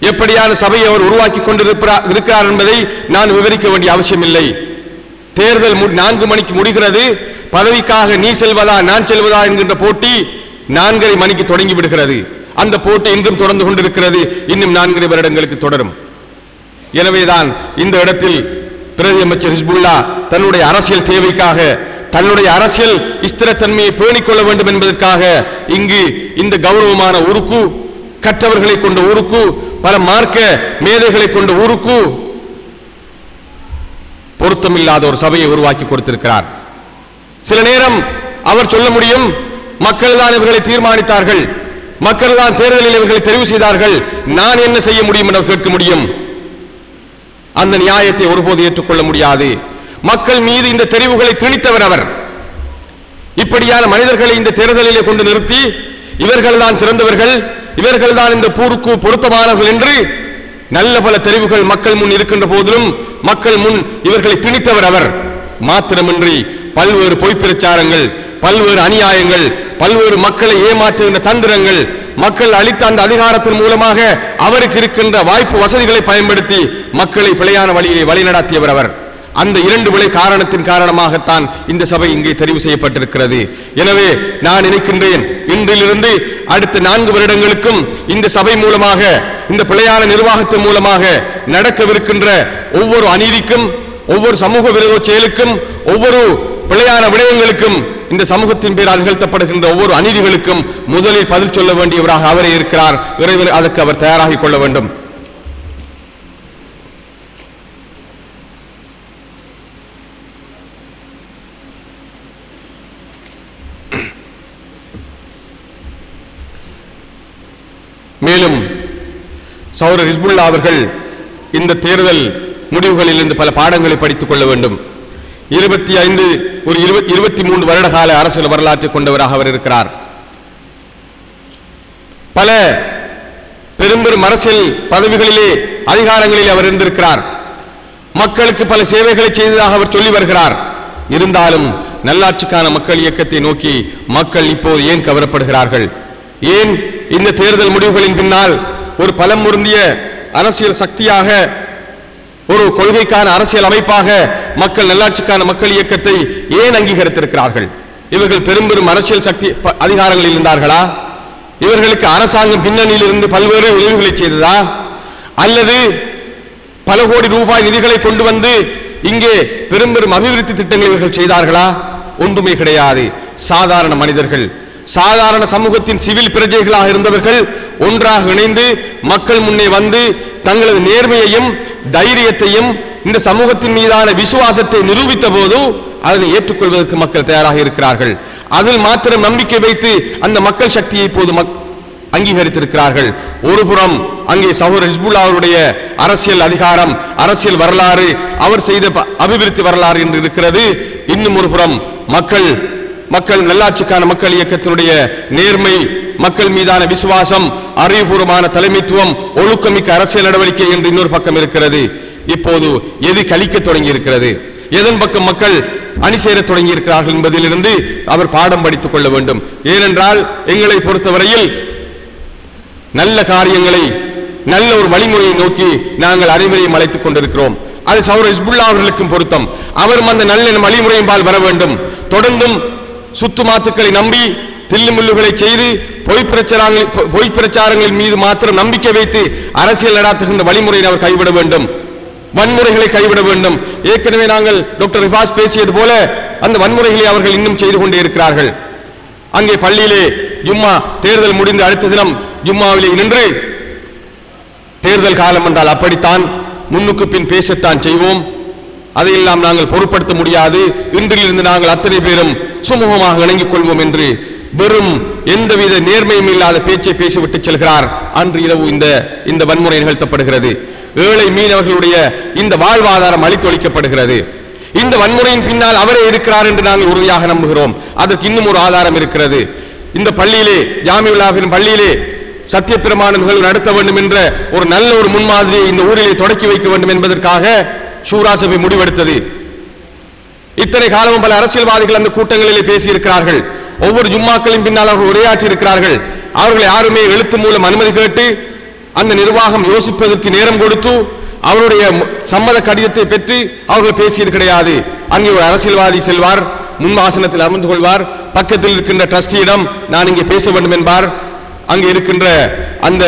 எப்படியான சபையை அவர் உருவாக்கி கொண்டிருக்கிறார் என்பதை நான் விவரிக்க வேண்டிய அவசியம் இல்லை. தேர்தல் 4 மணிக்கு முடிகிறது. பதவிக்காக நீ செல்வதா நான் செல்வதா என்கின்ற போட்டி 4:30 மணிக்கு தொடங்கி விடுகிறது. அந்த போட்டி இன்றும் தொடர்ந்து கொண்டிருக்கிறது. இன்னும் 4 வருடங்களுக்கு தொடரும். எனவேதான் இந்த இடத்தில் பிரதி அமைச்சர் ஹிஸ்புல்லா தன்னுடைய அரசியல் தேவைக்காக, தன்னுடைய அரசியல் ஸ்திரத்தன்மையை பேணிக் கொள்ள வேண்டும் என்பதற்காக இங்கு இந்த கௌரவமான ஊருக்கு, கற்றவர்களை கொண்ட ஊருக்கு, பல மார்க்க மேதைகளை கொண்ட ஊருக்கு பொருத்தமில்லாத ஒரு சபையை உருவாக்கி கொடுத்திருக்கிறார். சில நேரம் அவர் சொல்ல முடியும், மக்கள் தான் இவர்களை தீர்மானித்தார்கள், மக்கள் தான் தேர்தலில் இவர்களை தெரிவு செய்தார்கள், நான் என்ன செய்ய முடியும் என கேட்க முடியும். அந்த நியாயத்தை ஒருபோது ஏற்றுக்கொள்ள முடியாது. மக்கள் மீது இந்த தெரிவுகளை திணித்தவர் அவர். இப்படியான மனிதர்களை இந்த தேர்தலிலே கொண்டு நிறுத்தி இவர்கள் தான் சிறந்தவர்கள், இவர்கள் தான் இந்த பூருக்கு பொருத்தமானவர்கள் என்று நல்ல பல தெரிவுகள் மக்கள் முன் இருக்கின்ற போதிலும் மக்கள் முன் இவர்களை திணித்தவர் அவர். மாத்திரமின்றி பல்வேறு பொய்ப்பிரச்சாரங்கள், பல்வேறு அநியாயங்கள், பல்வேறு மக்களை ஏமாற்றுகின்ற தந்திரங்கள், மக்கள் அளித்த அந்த அதிகாரத்தின் மூலமாக அவருக்கு இருக்கின்ற வாய்ப்பு வசதிகளை பயன்படுத்தி மக்களை பிழையான வழியை வழிநடத்தியவர் அவர். அந்த 2 விலை காரணத்தின் காரணமாகத்தான் இந்த சபை இங்கே தெரிவு செய்யப்பட்டிருக்கிறது. எனவே நான் நினைக்கின்றேன், இன்றிலிருந்து அடுத்த 4 வருடங்களுக்கும் இந்த சபை மூலமாக, இந்த பிழையான நிர்வாகத்தின் மூலமாக நடக்கவிருக்கின்ற ஒவ்வொரு அநீதிக்கும், ஒவ்வொரு சமூக விரோத செயலுக்கும், ஒவ்வொரு பிழையான விடயங்களுக்கும், இந்த சமூகத்தின் பேரால் நிகழ்த்தப்படுகின்ற ஒவ்வொரு அநீதிகளுக்கும் முதலில் பதில் சொல்ல வேண்டியவராக அவரே இருக்கிறார். இறைவன் அதற்கு அவர் தயாராகிக் கொள்ள வேண்டும். மேலும் சௌரர் ஹிஸ்புல்லா அவர்கள் இந்த தேர்தல் முடிவுகளிலிருந்து பல பாடங்களை படித்துக் கொள்ள வேண்டும். 23 வருட கால அரசியல் வரலாற்றை கொண்டவராக அவர் இருக்கிறார். பல பெரும் அரசியல் பதவிகளிலே, அதிகாரங்களிலே அவர் இருந்திருக்கிறார். மக்களுக்கு பல சேவைகளை செய்ததாக அவர் சொல்லி வருகிறார். இருந்தாலும் நல்லாட்சிக்கான மக்கள் இயக்கத்தை நோக்கி மக்கள் இப்போது ஏன் கவரப்படுகிறார்கள்? ஏன் இந்த தேர்தல் முடிவுகளின் பின்னால் ஒரு பலம் பொருந்திய அரசியல் சக்தியாக, ஒரு கொள்கைக்கான அரசியல் அமைப்பாக மக்கள் நல்லாட்சிக்கான மக்கள் இயக்கத்தை ஏன் அங்கீகரித்திருக்கிறார்கள்? இவர்கள் பெரும் அரசியல் சக்தி அதிகாரங்களில் இருந்தார்களா? இவர்களுக்கு அரசாங்கம் பின்னணியில் இருந்து பல்வேறு உதவிகளை செய்ததா? அல்லது பல கோடி ரூபாய் நிதிகளை கொண்டு வந்து இங்கே பெரும் அபிவிருத்தி திட்டங்களை இவர்கள் செய்தார்களா? ஒன்றுமே கிடையாது. சாதாரண மனிதர்கள், சாதாரண சமூகத்தின் சிவில் பிரஜைகளாக இருந்தவர்கள் ஒன்றாக இணைந்து மக்கள் முன்னே வந்து தங்களது நேர்மையையும் தைரியத்தையும் இந்த சமூகத்தின் மீதான விசுவாசத்தை நிரூபித்த போது அதனை ஏற்றுக்கொள்வதற்கு மக்கள் தயாராக இருக்கிறார்கள். அதில் மாத்திரம் நம்பிக்கை வைத்து அந்த மக்கள் சக்தியை இப்போது அங்கீகரித்திருக்கிறார்கள். ஒருபுறம் அங்கே சகோதரர் ஹிஸ்புல்லா அவருடைய அரசியல் அதிகாரம், அரசியல் வரலாறு, அவர் செய்த அபிவிருத்தி வரலாறு என்று இருக்கிறது. இன்னும் ஒரு புறம் மக்கள் நல்லாட்சிக்கான மக்கள் இயக்கத்தினுடைய நேர்மை, மக்கள் மீதான விசுவாசம், அறிவுபூர்வமான தலைமைத்துவம், ஒழுக்கமிக்க அரசியல் நடவடிக்கை என்று இன்னொரு பக்கம் இருக்கிறது. இப்போது எது கலிக்க தொடங்கி இருக்கிறது, எதன் பக்கம் மக்கள் அணி சேர தொடங்கி இருக்கிறார்கள் என்பதிலிருந்து அவர் பாடம் படித்துக் கொள்ள வேண்டும். ஏனென்றால் எங்களை பொறுத்தவரையில் நல்ல காரியங்களை, நல்ல ஒரு வழிமுறையை நோக்கி நாங்கள் அறிவுரையை அழைத்துக் கொண்டிருக்கிறோம். அது சகோதரர் ஹிஸ்புல்லா அவர்களுக்கும் பொருத்தம். அவரும் அந்த நல்ல வழிமுறையின்பால் வர வேண்டும். தொடர்ந்தும் சுத்து மாத்துக்களை நம்பி தில்லுமுல்லுகளை செய்து பொய் பிரச்சாரங்களின் மீது மாத்திரம் நம்பிக்கை வைத்து அரசியல் நடாத்துகின்ற வழிமுறையை அவர் கைவிட வேண்டும். வன்முறைகளை கைவிட வேண்டும். ஏற்கனவே நாங்கள் டாக்டர் ரிஃபாஸ் பேசியது போல அந்த வன்முறைகளை அவர்கள் இன்னும் செய்து கொண்டே இருக்கிறார்கள். அங்கே பள்ளியிலே ஜும்மா தேர்தல் முடிந்து அடுத்த தினம் ஜும்மாவிலே நின்று, தேர்தல் காலம் என்றால் அப்படித்தான், முன்னுக்கு பின் பேசத்தான் செய்வோம், அதையெல்லாம் நாங்கள் பொருட்படுத்த முடியாது, இன்றிலிருந்து நாங்கள் அத்தனை பேரும் சுமூகமாக இணங்கிக் கொள்வோம் என்று வெறும் எந்தவித நேர்மையும் இல்லாத பேச்சை பேசிவிட்டு செல்கிறார். அன்று இரவு இந்த வன்முறை நிகழ்த்தப்படுகிறது. ஏழை மீனவர்களுடைய இந்த வாழ்வாதாரம் அளித்தொழிக்கப்படுகிறது. இந்த வன்முறையின் பின்னால் அவரே இருக்கிறார் என்று நாங்கள் உறுதியாக நம்புகிறோம். அதற்கு இன்னும் ஒரு ஆதாரம் இருக்கிறது. இந்த பள்ளியிலே, ஜாமிஉல் பள்ளியிலே சத்தியப்பிரமாண நிகழ்வு நடத்த வேண்டும் என்ற ஒரு நல்ல ஒரு முன்மாதிரியை இந்த ஊரிலே தொடக்கி வைக்க வேண்டும் என்பதற்காக ஷூரா சபை முடிவெடுத்தது. இத்தனை காலமும் பல அரசியல்வாதிகள் அந்த கூட்டங்களிலே பேசியிருக்கிறார்கள். ஒவ்வொரு ஜும்மாக்களின் பின்னால் அவர்கள் உரையாற்றி இருக்கிறார்கள். அவர்கள் யாருமே எழுத்து மூலம் அனுமதி கேட்டு அந்த நிர்வாகம் யோசிப்பதற்கு நேரம் கொடுத்து அவருடைய சம்மத கடிதத்தை பெற்று அவர்கள் பேசியது கிடையாது. அங்கே ஒரு அரசியல்வாதி செல்வார், முன் ஆசனத்தில் அமர்ந்து கொள்வார், பக்கத்தில் இருக்கின்ற ட்ரஸ்டியிடம் நான் இங்கே பேச வேண்டும் என்பார். அங்கே இருக்கின்ற அந்த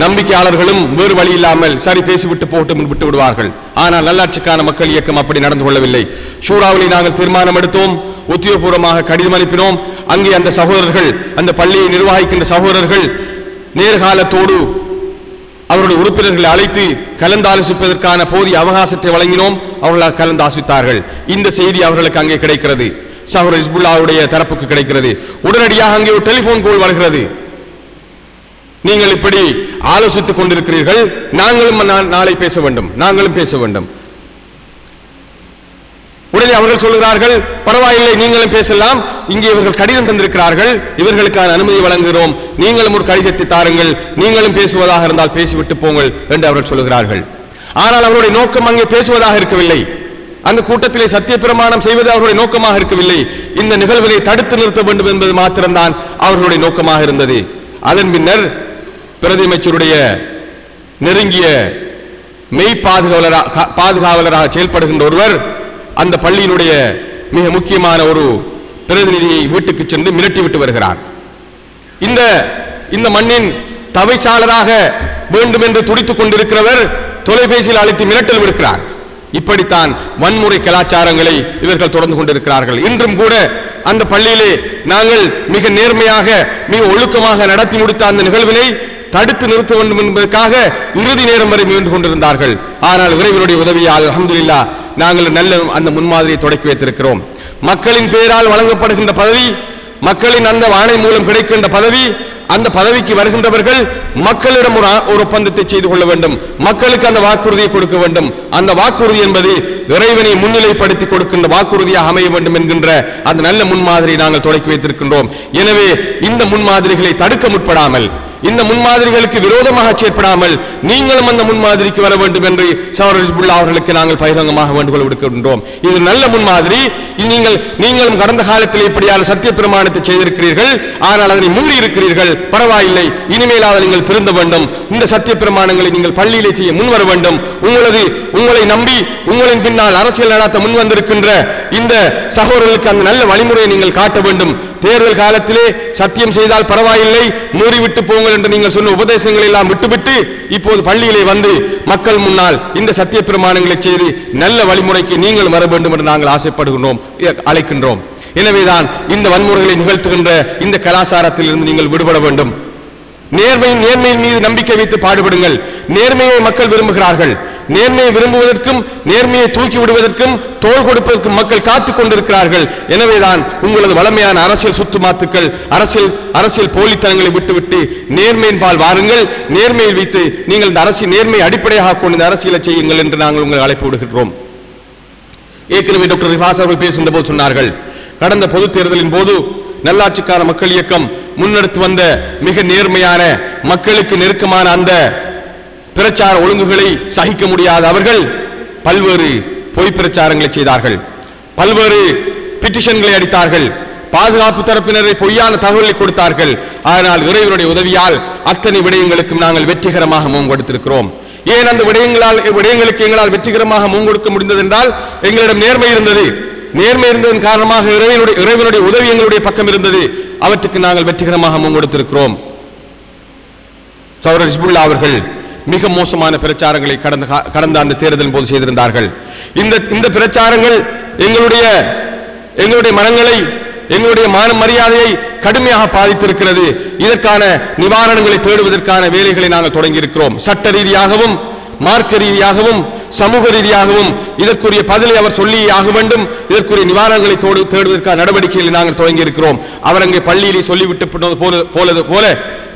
நம்பிக்கையாளர்களும் வேறு வழி இல்லாமல் சரி பேசிவிட்டு போட்டு விட்டு விடுவார்கள். ஆனால் நல்லாட்சிக்கான மக்கள் இயக்கம் அப்படி நடந்து கொள்ளவில்லை. ஷூராவிலே நாங்கள் தீர்மானம் எடுத்தோம், உத்தியோகபூர்வமாக கடிதம் அனுப்பினோம். அங்கே அந்த சகோதரர்கள், அந்த பள்ளியை நிர்வகிக்கின்ற சகோதரர்கள் நேர்காலத்தோடு அவருடைய உறுப்பினர்களை அழைத்து கலந்தாலோசிப்பதற்கான போதிய அவகாசத்தை வழங்கினோம். அவர்களால் கலந்தாலோசித்தார்கள். இந்த செய்தி அவர்களுக்கு அங்கே கிடைக்கிறது, சகோதரர் ஹிஸ்புல்லாவுடைய தரப்புக்கு கிடைக்கிறது. உடனடியாக அங்கே ஒரு டெலிபோன் கால் வருகிறது. நீங்கள் இப்படி ஆலோசித்துக் கொண்டிருக்கிறீர்கள், நாங்களும் நாளை பேச வேண்டும், நாங்களும் பேச வேண்டும். உடனே அவர்கள் சொல்கிறார்கள், பரவாயில்லை, நீங்களும் பேசலாம், இங்கே இவர்கள் கடிதம் தந்திருக்கிறார்கள், இவர்களுக்கான அனுமதி வழங்குகிறோம், நீங்களும் ஒரு கடிதத்தை தாருங்கள், நீங்களும் பேசுவதாக இருந்தால் பேசிவிட்டு போங்கள் என்று அவர்கள் சொல்கிறார்கள். ஆனால் அவருடைய நோக்கம் அங்கே பேசுவதாக இருக்கவில்லை. அந்த கூட்டத்திலே சத்தியப்பிரமாணம் செய்வது அவருடைய நோக்கமாக இருக்கவில்லை. இந்த நிகழ்வுகளை தடுத்து நிறுத்த வேண்டும் என்பது மாத்திரம்தான் அவர்களுடைய நோக்கமாக இருந்தது. அதன் பின்னர் பிரதி அமைச்சருடைய நெருங்கிய மெய் பாதுகாவலராக செயல்படுகின்ற ஒருவர் அந்த பள்ளியினுடைய மிக முக்கியமான ஒரு பிரதிநிதியை வீட்டுக்கு சென்று மிரட்டிவிட்டு வருகிறார். இந்த மண்ணின் தவைச்சாளராக வேண்டும் என்று துடித்துக் கொண்டிருக்கிறவர் தொலைபேசியில் அழைத்து மிரட்டல் விடுக்கிறார். இப்படித்தான் வன்முறை கலாச்சாரங்களை இவர்கள் தொடர்ந்து கொண்டிருக்கிறார்கள். இன்றும் கூட அந்த பள்ளியிலே நாங்கள் மிக நேர்மையாக, மிக ஒழுக்கமாக நடத்தி முடித்த அந்த நிகழ்வினை தடுத்து நிறுத்த வேண்டும் என்பதற்காக இறுதி நேரம் வரை முயன்று கொண்டிருந்தார்கள். ஆனால் இறைவனுடைய உதவியால் அல்ஹம்துலில்லாஹ் நாங்கள் நல்ல அந்த முன்மாதிரியை தொடக்கி வைத்திருக்கிறோம். மக்களின் பெயரால் வழங்கப்படுகின்ற பதவி, மக்களின் அந்த ஆணை மூலம் கிடைக்கின்ற பதவி, அந்த பதவிக்கு வருகின்றவர்கள் மக்களிடம் ஒரு ஒப்பந்தத்தை செய்து கொள்ள வேண்டும், மக்களுக்கு அந்த வாக்குறுதியை கொடுக்க வேண்டும். அந்த வாக்குறுதி என்பது இறைவனை முன்னிலைப்படுத்தி கொடுக்கின்ற வாக்குறுதியாக அமைய வேண்டும் என்கின்ற அந்த நல்ல முன்மாதிரியை நாங்கள் தொடக்கி வைத்திருக்கின்றோம். எனவே இந்த முன்மாதிரிகளை தடுக்க முற்படாமல், இந்த முன்மாதிரிகளுக்கு விரோதமாக செயற்படாமல் நீங்களும் அந்த முன்மாதிரிக்கு வர வேண்டும் என்று சகோதரர் ஹிஸ்புல்லா அவர்களுக்கு நாங்கள் பகிரங்கமாக வேண்டுகோள் விடுக்கின்றோம். இது நல்ல முன்மாதிரி. நீங்களும் கடந்த காலத்தில் இப்படியான சத்திய பிரமாணத்தை செய்திருக்கிறீர்கள், ஆனால் அதனை மூடி இருக்கிறீர்கள், பரவாயில்லை, இனிமேலாவது நீங்கள் திருந்த வேண்டும். இந்த சத்திய பிரமாணங்களை நீங்கள் பள்ளியிலே செய்ய முன்வர வேண்டும். உங்களை நம்பி உங்களின் பின்னால் அரசியல் நடத்த முன்வந்திருக்கின்ற இந்த சகோதரர்களுக்கு அந்த நல்ல வழிமுறையை நீங்கள் காட்ட வேண்டும். தேர்தல் காலத்திலே சத்தியம் செய்தால் பரவாயில்லை, மூடிவிட்டு போங்கள் என்று நீங்கள் சொன்ன உபதேசங்களை எல்லாம் விட்டுவிட்டு இப்போது பள்ளியிலே வந்து மக்கள் முன்னால் இந்த சத்திய பிரமாணங்களை செய்து நல்ல வழிமுறைக்கு நீங்கள் வர வேண்டும் என்று நாங்கள் ஆசைப்படுகின்றோம், அழைக்கின்றோம். எனவேதான் இந்த வன்முறைகளை நிகழ்த்துகின்ற இந்த கலாச்சாரத்தில் இருந்து நீங்கள் விடுபட வேண்டும். நேர்மையின் மீது நம்பிக்கை வைத்து பாடுபடுங்கள். நேர்மையை மக்கள் விரும்புகிறார்கள். நேர்மையை விரும்புவதற்கும் நேர்மையை தூக்கி விடுவதற்கும் தோள் கொடுப்பதற்கும் மக்கள் காத்துக் கொண்டிருக்கிறார்கள். எனவேதான் உங்களது வளமையான அரசியல் சுத்துமாத்துக்கள், அரசியல் போலித்தனங்களை விட்டுவிட்டு நேர்மையின் பால் வாருங்கள். நேர்மையை வைத்து நீங்கள் இந்த அரசியல் நேர்மையை அடிப்படையாக கொண்டு இந்த அரசியலை செய்யுங்கள் என்று நாங்கள் உங்களை அழைப்பு விடுகின்றோம். ஏற்கனவே டாக்டர் ரிஃபாஸ் அவர்கள் பேசுகின்ற போது சொன்னார்கள், கடந்த பொதுத் தேர்தலின் போது நல்லாட்சிக்கான மக்கள் இயக்கம் முன்னெடுத்து வந்த மிக நேர்மையான மக்களுக்கு நெருக்கமான அந்த பிரச்சார ஒழுங்குகளை சகிக்க முடியாத அவர்கள் பல்வேறு பொய் பிரச்சாரங்களை செய்தார்கள், பல்வேறு பிட்டிஷன்களை அடித்தார்கள், பாதுகாப்பு தரப்பினரை பொய்யான தகவலை கொடுத்தார்கள். ஆனால் இறைவனுடைய உதவியால் அத்தனை விடயங்களுக்கும் நாங்கள் வெற்றிகரமாக முன்கொடுத்திருக்கிறோம். ஏன் அந்த விடயங்களுக்கு எங்களால் வெற்றிகரமாக முன்கொடுக்க முடிந்தது என்றால் எங்களிடம் நேர்மை இருந்தது. நேர்மை இருந்ததன் காரணமாக இறைவனுடைய உதவி எங்களுடைய பக்கம் இருந்தது. அவற்றுக்கு நாங்கள் வெற்றிகரமாக முன்கொடுத்திருக்கிறோம். சௌரர் ஹிஸ்புல்லா அவர்கள் மிக மோசமான பிரச்சாரங்களை கடந்த அந்த தேர்தலின் போது செய்திருந்தார்கள். இந்த பிரச்சாரங்கள் எங்களுடைய மனங்களை, எங்களுடைய மான மரியாதையை கடுமையாக பாதித்திருக்கிறது. இதற்கான நிவாரணங்களை தேடுவதற்கான வேலைகளை நாங்கள் தொடங்கி இருக்கிறோம். சட்ட ரீதியாகவும் மார்க்க ரீதியாகவும் சமூக ரீதியாகவும் இதற்குரிய பதிலை அவர் சொல்லி ஆக வேண்டும். இதற்குரிய நிவாரணங்களை தேடுவதற்கான நடவடிக்கைகளை நாங்கள் தொடங்கி இருக்கிறோம். அவர் அங்கே பள்ளியிலே சொல்லிவிட்டு போல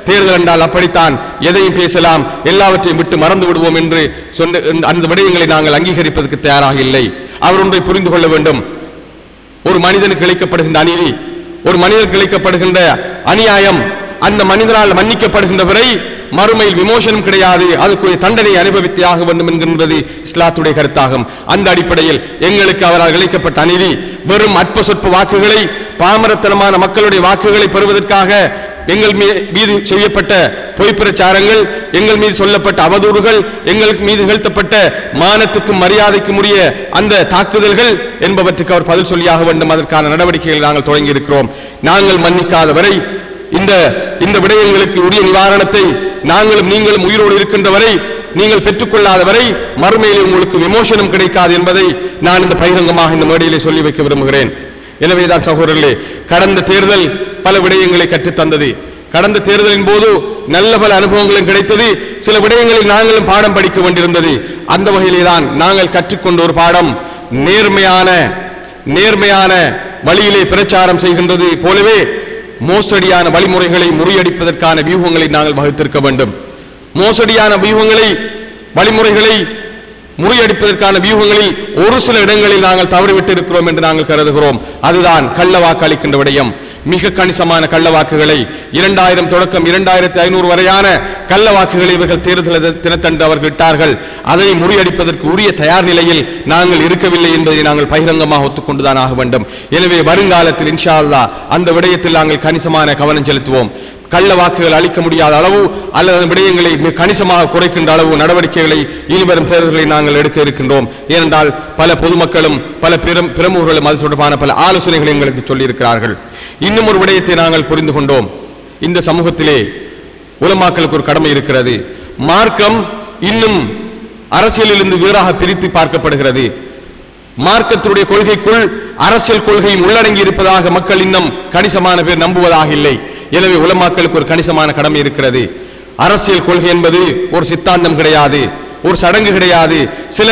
தேர்தல் என்றால் அப்படித்தான், எதையும் பேசலாம், எல்லாவற்றையும் விட்டு மறந்து விடுவோம் என்று சொன்ன அந்த விடயங்களை நாங்கள் அங்கீகரிப்பதற்கு தயாராக இல்லை. அவர் ஒன்றை புரிந்து கொள்ள வேண்டும். ஒரு மனிதனுக்கு இழைக்கப்படுகின்ற அநீதி, ஒரு மனிதனுக்கு இழைக்கப்படுகின்ற அநியாயம் அந்த மனிதனால் மன்னிக்கப்படுகின்ற வரை மறுமையில் விமோசனம் கிடையாது, அதுக்குரிய தண்டனை அனுபவித்தே ஆக வேண்டும் என்கின்றது இஸ்லாத்துடைய கருத்தாகும். அந்த அடிப்படையில் எங்களுக்கு அவரால் இழைக்கப்பட்ட அநீதி வெறும் அற்ப சொற்ப வாக்குகளை, பாமரத்தனமான மக்களுடைய வாக்குகளை பெறுவதற்காக எங்கள் மீது செய்யப்பட்ட பொய் பிரச்சாரங்கள், எங்கள் மீது சொல்லப்பட்ட அவதூறுகள், எங்களுக்கு மீது நிகழ்த்தப்பட்ட மானத்துக்கும் மரியாதைக்கும் உரிய அந்த தாக்குதல்கள் என்பவற்றுக்கு அவர் பதில் சொல்லியாக வேண்டும். அதற்கான நடவடிக்கைகளை நாங்கள் தொடங்கி இருக்கிறோம். நாங்கள் மன்னிக்காத வரை இந்த விடயங்களுக்கு உரிய நிவாரணத்தை நாங்களும் நீங்களும் உயிரோடு இருக்கின்ற வரை, நீங்கள் பெற்றுக்கொள்ளாத வரை மறுமையில் உங்களுக்கு விமோசனம் கிடைக்காது என்பதை நான் இந்த பகிரங்கமாக இந்த மேடையிலே சொல்லி வைக்க விரும்புகிறேன். எனவேதான் சகோதரர்களே, கடந்த தேர்தல் பல விடயங்களை கற்றுத்தந்தது. கடந்த தேர்தலின் போது நல்ல பல அனுபவங்களும் கிடைத்தது. சில விடயங்களில் நாங்களும் பாடம் படிக்க வேண்டியிருந்தது. அந்த வகையிலே தான் நாங்கள் கற்றுக்கொண்ட ஒரு பாடம், நேர்மையான வழியிலே பிரச்சாரம் செய்கின்றது போலவே மோசடியான வழிமுறைகளை முறியடிப்பதற்கான வியூகங்களை நாங்கள் வகுத்திருக்க வேண்டும். மோசடியான வழிமுறைகளை முறியடிப்பதற்கான வியூகங்களில் ஒரு சில இடங்களில் நாங்கள் தவறிவிட்டு இருக்கிறோம் என்று நாங்கள் கருதுகிறோம். அதுதான் கள்ள வாக்கு அளிக்கின்ற விடயம். மிக கணிசமான கள்ள வாக்குகளை 2000 தொடக்கம் 2500 வரையான கள்ள வாக்குகளை இவர்கள் தேர்தல் தினத்தன்று அவர்கள் இட்டார்கள். அதை முறியடிப்பதற்கு உரிய தயார் நிலையில் நாங்கள் இருக்கவில்லை என்பதை நாங்கள் பகிரங்கமாக ஒத்துக்கொண்டுதான் ஆக வேண்டும். எனவே வருங்காலத்தில் இன்ஷா அல்லாஹ் அந்த விடயத்தில் நாங்கள் கணிசமான கவனம் செலுத்துவோம். கள்ள வாக்குகள் அளிக்க முடியாத அளவு அல்லது விடயங்களை கணிசமாக குறைக்கின்ற அளவு நடவடிக்கைகளை இனிவரும் தேர்தல்களை நாங்கள் எடுக்க இருக்கின்றோம். ஏனென்றால் பல பொதுமக்களும் பல பிரமுகர்களும் அது தொடர்பான பல ஆலோசனைகளை எங்களுக்கு சொல்லியிருக்கிறார்கள். இன்னும் ஒரு விடயத்தை நாங்கள் புரிந்து கொண்டோம். இந்த சமூகத்திலே உலமாக்களுக்கு ஒரு கடமை இருக்கிறது. மார்க்கம் இன்னும் அரசியலிலிருந்து வேறாக பிரித்து பார்க்கப்படுகிறது. மார்க்கத்தினுடைய கொள்கைக்குள் அரசியல் கொள்கையும் உள்ளடங்கி இருப்பதாக மக்கள் இன்னும் கணிசமான பேர் நம்புவதாக இல்லை. எனவே உலமாக்களுக்கு ஒரு கணிசமான கடமை இருக்கிறது. அரசியல் கொள்கை என்பது ஒரு சித்தாந்தம் கிடையாது, ஒரு சடங்கு கிடையாது. சில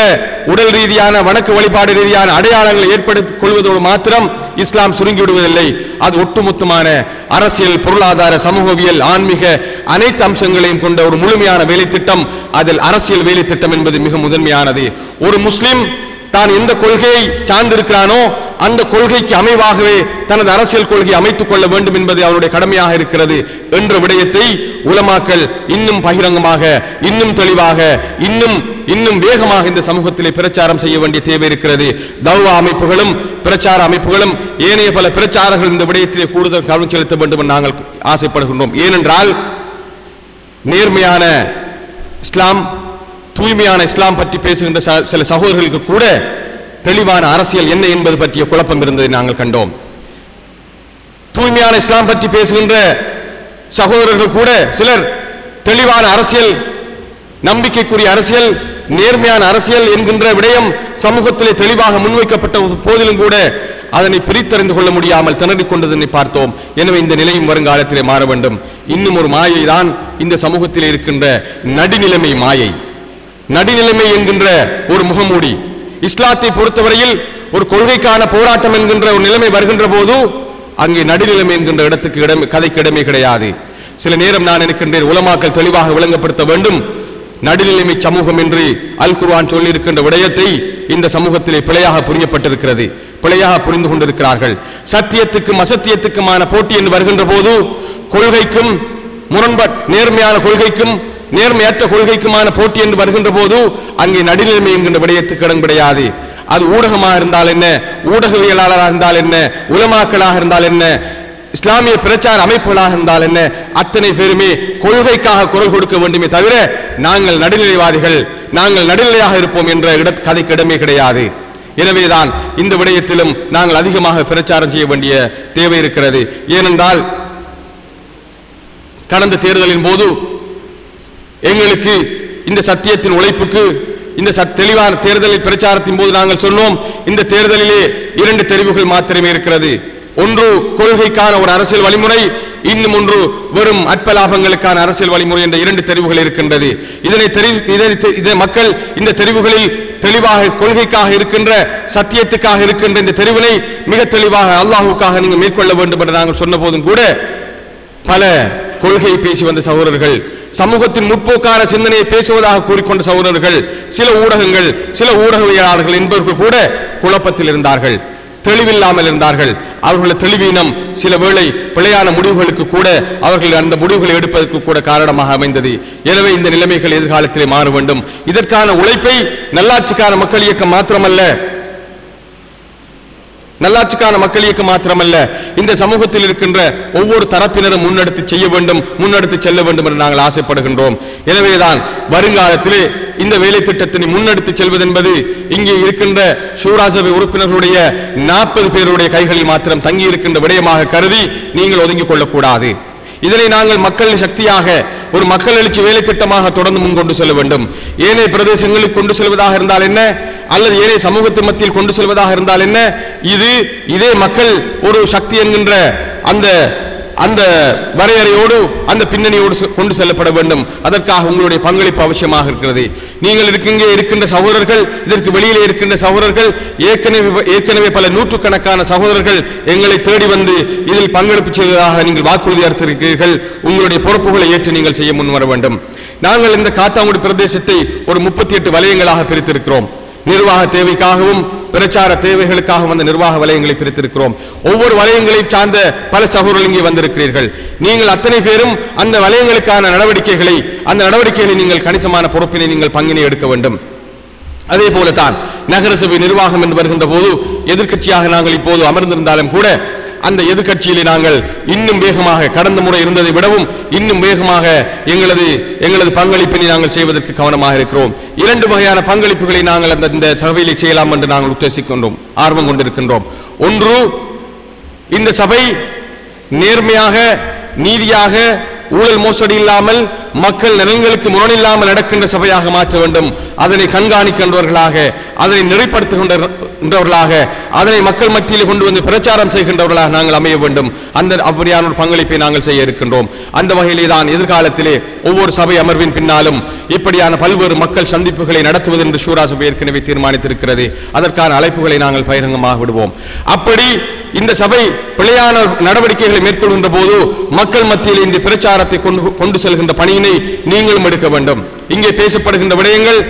உடல் ரீதியான வணக்க வழிபாடு ரீதியான அடையாளங்களை ஏற்படுத்திக் கொள்வதோடு மாத்திரம் இஸ்லாம் சுருங்கிவிடுவதில்லை. அது ஒட்டுமொத்தமான அரசியல், பொருளாதார, சமூகவியல், ஆன்மீக அனைத்து அம்சங்களையும் கொண்ட ஒரு முழுமையான வேலை திட்டம். அதில் அரசியல் வேலை திட்டம் என்பது மிக முதன்மையானது. ஒரு முஸ்லிம் தான் எந்த கொள்கையை சார்ந்திருக்கிறானோ அந்த கொள்கைக்கு அமைவாகவே தனது அரசியல் கொள்கையை அமைத்துக் கொள்ள வேண்டும் என்பது அவருடைய கடமையாக இருக்கிறது என்ற விடயத்தை உலமாக்கள் இன்னும் பகிரங்கமாக, இன்னும் தெளிவாக, இன்னும் வேகமாக இந்த சமூகத்திலே பிரச்சாரம் செய்ய வேண்டிய தேவை இருக்கிறது. தௌவா அமைப்புகளும் பிரச்சார அமைப்புகளும் ஏனைய பல பிரச்சாரங்கள் இந்த விடயத்திலே கூடுதல் கவனம் செலுத்த வேண்டும் என்று நாங்கள் ஆசைப்படுகின்றோம். ஏனென்றால் நேர்மையான இஸ்லாம், தூய்மையான இஸ்லாம் பற்றி பேசுகின்ற சில சகோதரர்களுக்கு கூட தெளிவான அரசியல் என்ன என்பது பற்றிய குழப்பம் இருந்ததை நாங்கள் கண்டோம். தூய்மையான இஸ்லாம் பற்றி பேசுகின்ற சகோதரர்கள் கூட சிலர் தெளிவான அரசியல், நம்பிக்கைக்குரிய அரசியல், நேர்மையான அரசியல் என்கின்ற விடயம் சமூகத்திலே தெளிவாக முன்வைக்கப்பட்ட போதிலும் கூட அதனை பிரித்தறிந்து கொள்ள முடியாமல் திணறிக் கொண்டதனை பார்த்தோம். எனவே இந்த நிலையும் வருங்காலத்திலே மாற வேண்டும். இன்னும் ஒரு மாயை தான் இந்த சமூகத்திலே இருக்கின்ற நடுநிலைமை மாயை. நடுநிலைமை என்கின்ற ஒரு முகமூடி. இஸ்லாத்தை பொறுத்தவரையில் ஒரு கொள்கைக்கான போராட்டம் என்கின்ற ஒரு நிலைமை வருகின்ற போது அங்கே நடுநிலைமை என்கின்ற இடத்துக்கு கதைக்கு இடமே கிடையாது. சில நேரம் நான் நினைக்கின்றேன், உலமாக்கள் தெளிவாக விளங்கப்படுத்த வேண்டும். நடுநிலைமை சமூகம் என்று அல் குர்ஆன் சொல்லி இருக்கின்ற விடயத்தை இந்த சமூகத்திலே பிழையாக புரியப்பட்டிருக்கிறது, பிழையாக புரிந்து கொண்டிருக்கிறார்கள். சத்தியத்துக்கும் அசத்தியத்துக்குமான போட்டி என்று வருகின்ற போது கொள்கைக்கும் நேர்மையான கொள்கைக்கும் நேர்மையற்ற கொள்கைக்குமான போட்டி என்று வருகின்ற போது அங்கே நடுநிலைமை என்கின்ற விடயத்துக்கு இடம் கிடையாது. அது ஊடகமாக இருந்தால் என்ன, ஊடகவியலாளராக இருந்தால் என்ன, உலமாக்களாக இருந்தால் என்ன, இஸ்லாமிய பிரச்சார அமைப்புகளாக இருந்தால் என்ன, அத்தனை பேருமே கொள்கைக்காக குரல் கொடுக்க வேண்டுமே தவிர நாங்கள் நடுநிலைவாதிகள், நாங்கள் நடுநிலையாக இருப்போம் என்ற கதைக்கு இடமே கிடையாது. எனவேதான் இந்த விடயத்திலும் நாங்கள் அதிகமாக பிரச்சாரம் செய்ய வேண்டிய தேவை இருக்கிறது. ஏனென்றால் கடந்த தேர்தலின் போது எங்களுக்கு இந்த சத்தியத்தின் உழைப்புக்கு இந்த தெளிவான தேர்தலில் பிரச்சாரத்தின் போது நாங்கள் சொன்னோம், இந்த தேர்தலிலே 2 தெரிவுகள் மாத்திரமே இருக்கிறது. ஒன்று கொள்கைக்கான ஒரு அரசியல் வழிமுறை, இன்னும் ஒன்று வெறும் அற்பலாபங்களுக்கான அரசியல் வழிமுறை என்ற 2 தெரிவுகள் இருக்கின்றது. இதை மக்கள் இந்த தெரிவுகளில் தெளிவாக கொள்கைக்காக இருக்கின்ற சத்தியத்துக்காக இருக்கின்ற இந்த தெரிவினை மிக தெளிவாக அல்லாஹ்வுக்காக நீங்கள் மேற்கொள்ள வேண்டும் என்று நாங்கள் சொன்ன போதும் கூட பல கொள்கை பேசி வந்த சகோதரர்கள், சமூகத்தின் முற்போக்கான சிந்தனையை பேசுவதாக கூறிக்கொண்ட சகோதரர்கள், சில ஊடகங்கள், சில ஊடகவியலாளர்கள் என்பவர்கள் கூட குழப்பத்தில் இருந்தார்கள், தெளிவில்லாமல் இருந்தார்கள். அவர்களுடைய தெளிவீனம் சில வேளை பிழையான முடிவுகளுக்கு கூட அவர்கள் அந்த முடிவுகளை எடுப்பதற்கு கூட காரணமாக அமைந்தது. எனவே இந்த நிலைமைகள் எதிர்காலத்திலே மாற வேண்டும். இதற்கான உழைப்பை நல்லாட்சிக்கான மக்கள் இயக்கம் மாத்திரமல்ல இந்த சமூகத்தில் இருக்கின்ற ஒவ்வொரு தரப்பினரும் முன்னெடுத்து செய்ய வேண்டும், முன்னெடுத்து செல்ல வேண்டும் என்று நாங்கள் ஆசைப்படுகின்றோம். எனவேதான் வருங்காலத்திலே இந்த வேலை திட்டத்தினை முன்னெடுத்து செல்வது என்பது இங்கே இருக்கின்ற ஷூரா சபை உறுப்பினர்களுடைய 40 பேருடைய கைகளில் மாத்திரம் தங்கி இருக்கின்ற விடயமாக கருதி நீங்கள் ஒதுங்கிக் கொள்ளக்கூடாது. இதனை நாங்கள் மக்கள் சக்தியாக ஒரு மக்கள் எழுச்சி வேலை திட்டமாக தொடர்ந்து முன்கொண்டு செல்ல வேண்டும். ஏனைய பிரதேசங்களுக்கு கொண்டு செல்வதாக இருந்தால் என்ன, அல்லது ஏனைய சமூகத்தின் மத்தியில் கொண்டு செல்வதாக இருந்தால் என்ன, இதே மக்கள் ஒரு சக்தி என்கின்ற அந்த வரையறையோடு அந்த பின்னணியோடு கொண்டு செல்லப்பட வேண்டும். அதற்காக உங்களுடைய பங்களிப்பு அவசியமாக இருக்கிறது. நீங்கள் இங்கே இருக்கின்ற சகோதரர்கள், இதற்கு வெளியிலே இருக்கின்ற சகோதரர்கள், ஏற்கனவே பல நூற்றுக்கணக்கான சகோதரர்கள் எங்களை தேடி வந்து இதில் பங்களிப்பு செய்வதாக நீங்கள் வாக்குறுதி அளித்திருக்கிறீர்கள். உங்களுடைய பொறுப்புகளை ஏற்று நீங்கள் செய்ய முன் வர வேண்டும். நாங்கள் இந்த காத்தாங்குடி பிரதேசத்தை ஒரு 38 வலயங்களாக பிரித்திருக்கிறோம். நிர்வாக தேவைக்காகவும் பிரச்சார தேவைகளுக்காக அந்த நிர்வாக வலயங்களை பிரித்திருக்கிறோம். ஒவ்வொரு வலயங்களையும் சார்ந்த பல சகோதரர்கள் இங்கே வந்திருக்கிறீர்கள். நீங்கள் அத்தனை பேரும் அந்த வலயங்களுக்கான அந்த நடவடிக்கைகளை நீங்கள் கணிசமான பொறுப்பினை நீங்கள் பங்கினை எடுக்க வேண்டும். அதே போலத்தான் நகரசபை நிர்வாகம் என்று வருகின்ற போது எதிர்க்கட்சியாக நாங்கள் இப்போது அமர்ந்திருந்தாலும் கூட அந்த எதிர்க்கட்சியிலே நாங்கள் இன்னும் வேகமாக, கடந்த முறை இருந்ததை விடவும் இன்னும் வேகமாக எங்களது பங்களிப்பினை நாங்கள் செய்வதற்கு கவனமாக இருக்கிறோம். 2 வகையான பங்களிப்புகளை நாங்கள் இந்த சபையிலே செய்யலாம் என்று நாங்கள் உத்தேசிக்கின்றோம், ஆர்வம் கொண்டிருக்கின்றோம். ஒன்று, இந்த சபை நேர்மையாக, நீதியாக, ஊழல் மோசடி இல்லாமல், மக்கள் நலன்களுக்கு முரணில்லாமல் நடக்கின்ற சபையாக மாற்ற வேண்டும். அதனை கண்காணிக்கின்றவர்களாக, அதனை நெறிப்படுத்துகின்றவர்களாக, அதனை மக்கள் மத்தியில் கொண்டு வந்து பிரச்சாரம் செய்கின்றவர்களாக நாங்கள் அமைய வேண்டும். அப்படியான ஒரு பங்களிப்பை நாங்கள் செய்ய இருக்கின்றோம். அந்த வகையிலே தான் எதிர்காலத்திலே ஒவ்வொரு சபை அமர்வின் பின்னாலும் இப்படியான பல்வேறு மக்கள் சந்திப்புகளை நடத்துவது என்று ஷூரா சபை ஏற்கனவே தீர்மானித்திருக்கிறது. அதற்கான அழைப்புகளை நாங்கள் பகிரங்கமாக விடுவோம். அப்படி இந்த சபை பிழையான நடவடிக்கைகளை மேற்கொள்கின்ற போது மக்கள் மத்தியில் இந்த பிரச்சாரத்தை கொண்டு செல்கின்ற பணியினை நீங்களும் எடுக்க வேண்டும். இங்கே பேசப்படுகின்ற விடயங்கள்,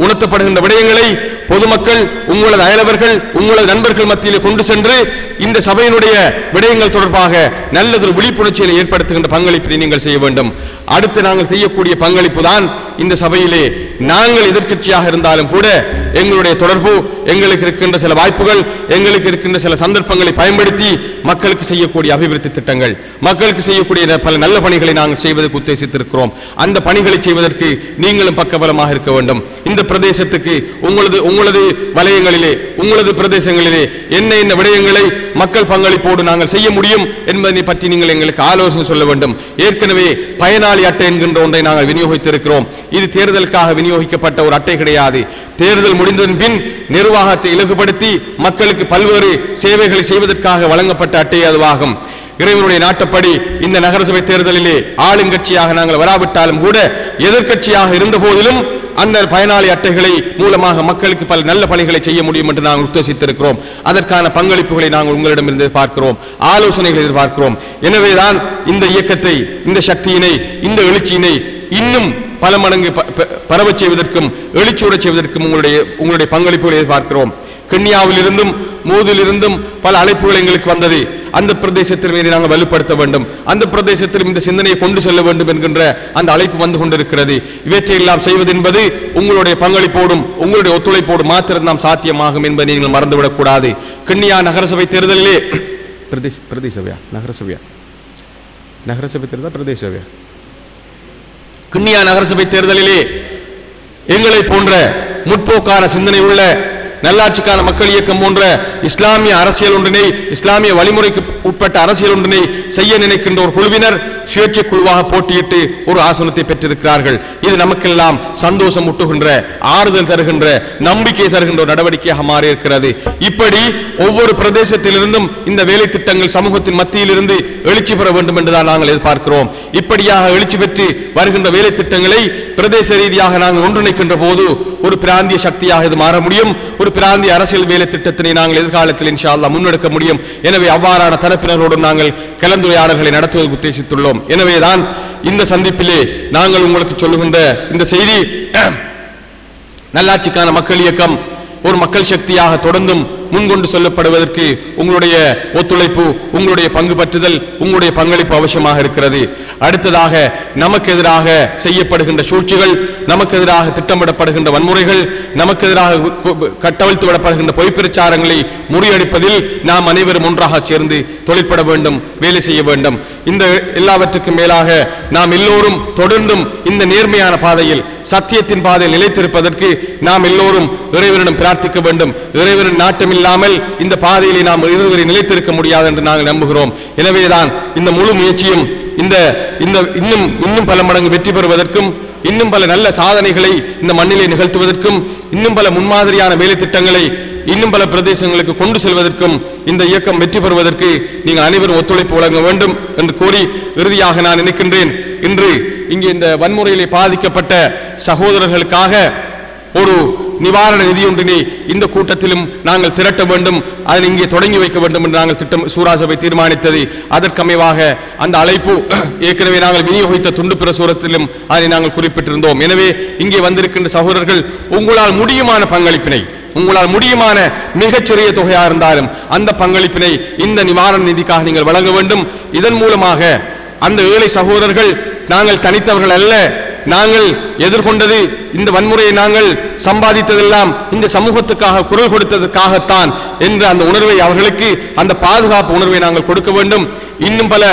உணர்த்தப்படுகின்ற விடயங்களை பொதுமக்கள், உங்களது அயலவர்கள், உங்களது நண்பர்கள் மத்தியிலே கொண்டு சென்று இந்த சபையினுடைய விடயங்கள் தொடர்பாக நல்லதொரு விழிப்புணர்ச்சியை ஏற்படுத்துகின்ற பங்களிப்பை நீங்கள் செய்ய வேண்டும். அடுத்து நாங்கள் செய்யக்கூடிய பங்களிப்பு தான் இந்த சபையிலே நாங்கள் எதிர்க்கட்சியாக இருந்தாலும் கூட எங்களுடைய தொடர்பு, எங்களுக்கு இருக்கின்ற சில வாய்ப்புகள், எங்களுக்கு இருக்கின்ற சில சந்தர்ப்பங்களை பயன்படுத்தி மக்களுக்கு செய்யக்கூடிய அபிவிருத்தி திட்டங்கள், மக்களுக்கு செய்யக்கூடிய பல நல்ல பணிகளை நாங்கள் செய்வதற்கு உத்தேசித்திருக்கிறோம். அந்த பணிகளை செய்வதற்கு நீங்களும் பக்கபலமாக இருக்க வேண்டும். இந்த பிரதேசத்துக்கு உங்களது வலயங்களிலே, உங்களது பிரதேசங்களிலே என்ன விடயங்களை மக்கள் பங்களிப்போடு நாங்கள் செய்ய முடியும் என்பதை பற்றி நீங்கள் எங்களுக்கு ஆலோசனை சொல்ல வேண்டும். ஏற்கனவே பயனாளி அட்டை என்கின்ற ஒன்றை நாங்கள் விநியோகித்திருக்கிறோம். இது தேர்தலுக்காக விநியோகிக்கப்பட்ட ஒரு அட்டை கிடையாது. தேர்தல் முடிந்ததன் பின் நிர்வாகத்தை இலகுபடுத்தி மக்களுக்கு பல்வேறு சேவைகளை செய்வதற்காக வழங்கப்பட்ட அட்டை அதுவாகும். இறைவனுடைய நாட்டப்படி இந்த நகரசபை தேர்தலிலே ஆளுங்கட்சியாக நாங்கள் வராவிட்டாலும் கூட, எதிர்க்கட்சியாக இருந்த போதிலும் அந்த பயனாளி அட்டைகளை மூலமாக மக்களுக்கு பல நல்ல பணிகளை செய்ய முடியும் என்று நாங்கள் உத்தேசித்திருக்கிறோம். அதற்கான பங்களிப்புகளை நாங்கள் உங்களிடமிருந்து எதிர்பார்க்கிறோம், ஆலோசனைகளை எதிர்பார்க்கிறோம். எனவேதான் இந்த இயக்கத்தை, இந்த சக்தியினை, இந்த எழுச்சியினை இன்னும் பல மடங்கு பரவச் செய்வதற்கும் எழுச்சியுறச் செய்வதற்கும் உங்களுடைய பங்களிப்புகளை எதிர்பார்க்கிறோம். கென்யாவில் இருந்தும் மோதிலிருந்தும் பல அழைப்புகள் எங்களுக்கு வந்தது. அந்த பிரதேசத்தில் நாங்கள் வலுப்படுத்த வேண்டும், அந்த பிரதேசத்தில் இந்த சிந்தனையை கொண்டு செல்ல வேண்டும் என்கின்ற அந்த அழைப்பு வந்து கொண்டிருக்கிறது. இவற்றையெல்லாம் செய்வது என்பது உங்களுடைய பங்களிப்போடும் உங்களுடைய ஒத்துழைப்போடு மாத்திரம் நாம் சாத்தியமாகும் என்பதை நீங்கள் மறந்துவிடக் கூடாது. கென்யா நகரசபை தேர்தலிலே கென்யா நகரசபை தேர்தலிலே எங்களை போன்ற முற்போக்கான சிந்தனை உள்ள நல்லாட்சிக்கான மக்கள் இயக்கம் போன்ற இஸ்லாமிய அரசியல் ஒன்றினை, இஸ்லாமிய வழிமுறைக்கு உட்பட்ட அரசியல் ஒன்றினை செய்ய நினைக்கின்ற ஒரு குழுவினர் சுயேட்சை குழுவாக போட்டியிட்டு ஒரு ஆசனத்தை பெற்றிருக்கிறார்கள். இது நமக்கெல்லாம் சந்தோஷம் ஊட்டுகின்ற, ஆறுதல் தருகின்ற, நம்பிக்கை தருகின்ற ஒரு நடவடிக்கையாக மாறியிருக்கிறது. இப்படி ஒவ்வொரு பிரதேசத்திலிருந்தும் இந்த வேலை திட்டங்கள் சமூகத்தின் மத்தியில் இருந்து எழுச்சி பெற வேண்டும் என்றுதான் நாங்கள் எதிர்பார்க்கிறோம். இப்படியாக எழுச்சி பெற்று வருகின்ற வேலை திட்டங்களை பிரதேச ரீதியாக நாங்கள் ஒன்றிணைக்கின்ற போது ஒரு பிராந்திய சக்தியாக இது மாற முடியும். ஒரு பிராந்திய அரசியல் வேலை திட்டத்தினை நாங்கள் எதிர்காலத்தில் இன்ஷா அல்லாஹ் முன்னெடுக்க முடியும். எனவே அவ்வாறான தரப்பினரோடு நாங்கள் கலந்துரையாடல்களை நடத்துவதற்கு உத்தேசித்துள்ளோம். எனவேதான் இந்த சந்திப்பிலே நாங்கள் உங்களுக்கு சொல்லுகின்ற இந்த செய்தி, நல்லாட்சிக்கான மக்கள் இயக்கம் ஒரு மக்கள் சக்தியாக தொடர்ந்தும் முன்கொண்டு செல்லப்படுவதற்கு உங்களுடைய ஒத்துழைப்பு, உங்களுடைய பங்கு பற்றுதல், உங்களுடைய பங்களிப்பு அவசியமாக இருக்கிறது. அடுத்ததாக நமக்கு எதிராக செய்யப்படுகின்ற சூழ்ச்சிகள், நமக்கு எதிராக திட்டமிடப்படுகின்ற வன்முறைகள், நமக்கு எதிராக கட்டவிழ்த்து விடப்படுகின்ற பொய் பிரச்சாரங்களை முறியடிப்பதில் நாம் அனைவரும் ஒன்றாக சேர்ந்து தொழிற்பட வேண்டும், வேலை செய்ய வேண்டும். இந்த எல்லாவற்றுக்கும் மேலாக நாம் எல்லோரும் தொடர்ந்தும் இந்த நேர்மையான பாதையில், சத்தியத்தின் பாதையில் நிலைத்திருப்பதற்கு நாம் எல்லோரும் இறைவனிடம் பிரார்த்திக்க வேண்டும். இறைவனின் நாட்டம் இல்லாமல் இந்த பாதையிலே நாம் இருவரை நிலைத்திருக்க முடியாது என்று நாங்கள் நம்புகிறோம். எனவேதான் இந்த முழு முயற்சியும் இன்னும் பல மடங்கு வெற்றி பெறுவதற்கும், இன்னும் பல நல்ல சாதனைகளை இந்த மண்ணிலே நிகழ்த்துவதற்கும், இன்னும் பல முன்மாதிரியான வேலை திட்டங்களை இன்னும் பல பிரதேசங்களுக்கு கொண்டு செல்வதற்கும் இந்த இயக்கம் வெற்றி பெறுவதற்கு நீங்கள் அனைவரும் ஒத்துழைப்பு வழங்க வேண்டும் என்று கூறி இறுதியாக நான் நினைக்கின்றேன், இன்று இங்கே இந்த வன்முறையிலே பாதிக்கப்பட்ட சகோதரர்களுக்காக ஒரு நிவாரண நிதி ஒன்றினை இந்த கூட்டத்திலும் நாங்கள் திரட்ட வேண்டும், அதை இங்கே தொடங்கி வைக்க வேண்டும் என்று நாங்கள் சூராசபை தீர்மானித்தது. அதற்கமைவாக அந்த அழைப்பு ஏற்கனவே நாங்கள் விநியோகித்த துண்டு பிரசுரத்திலும் அதை நாங்கள் குறிப்பிட்டிருந்தோம். எனவே இங்கே வந்திருக்கின்ற சகோதரர்கள் உங்களால் முடியுமான பங்களிப்பினை, உங்களால் முடியுமான மிகச்சிறிய தொகையாக இருந்தாலும் அந்த பங்களிப்பினை இந்த நிவாரண நிதிக்காக நீங்கள் வழங்க வேண்டும். இதன் மூலமாக அந்த ஏழை சகோதரர்கள் நாங்கள் தனித்தவர்கள் அல்ல, நாங்கள் எதிர்கொண்டது இந்த வன்முறையை நாங்கள் சம்பாதித்ததெல்லாம் இந்த சமூகத்துக்காக குரல் கொடுத்ததற்காகத்தான் என்ற அந்த உணர்வை, அவர்களுக்கு அந்த பாதுகாப்பு உணர்வை நாங்கள் கொடுக்க வேண்டும். இன்னும் பல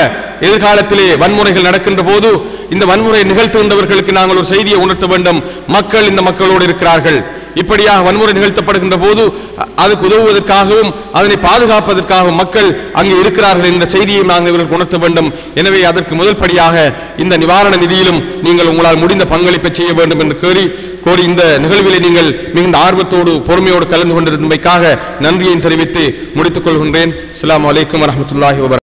எதிர்காலத்திலே வன்முறைகள் நடக்கின்ற போது இந்த வன்முறை நிகழ்த்துகின்றவர்களுக்கு நாங்கள் ஒரு செய்தியை உணர்த்த வேண்டும். மக்கள் இந்த மக்களோடு இருக்கிறார்கள். இப்படியாக வன்முறை நிகழ்த்தப்படுகின்ற போது அதுக்கு உதவுவதற்காகவும் அதனை பாதுகாப்பதற்காகவும் மக்கள் அங்கே இருக்கிறார்கள் என்ற செய்தியை நாங்கள் இவர்கள் உணர்த்த வேண்டும். எனவே அதற்கு முதல் படியாக இந்த நிவாரண நிதியிலும் நீங்கள் உங்களால் முடிந்த பங்களிப்பை செய்ய வேண்டும் என்று கோரி இந்த நிகழ்விலே நீங்கள் மிகுந்த ஆர்வத்தோடு பொறுமையோடு கலந்து கொண்டிருந்தமைக்காக நன்றியை தெரிவித்து முடித்துக் கொள்கின்றேன். அஸ்ஸலாமு அலைக்கும் வரஹ்மத்துல்லாஹி வபரகாத்துஹு.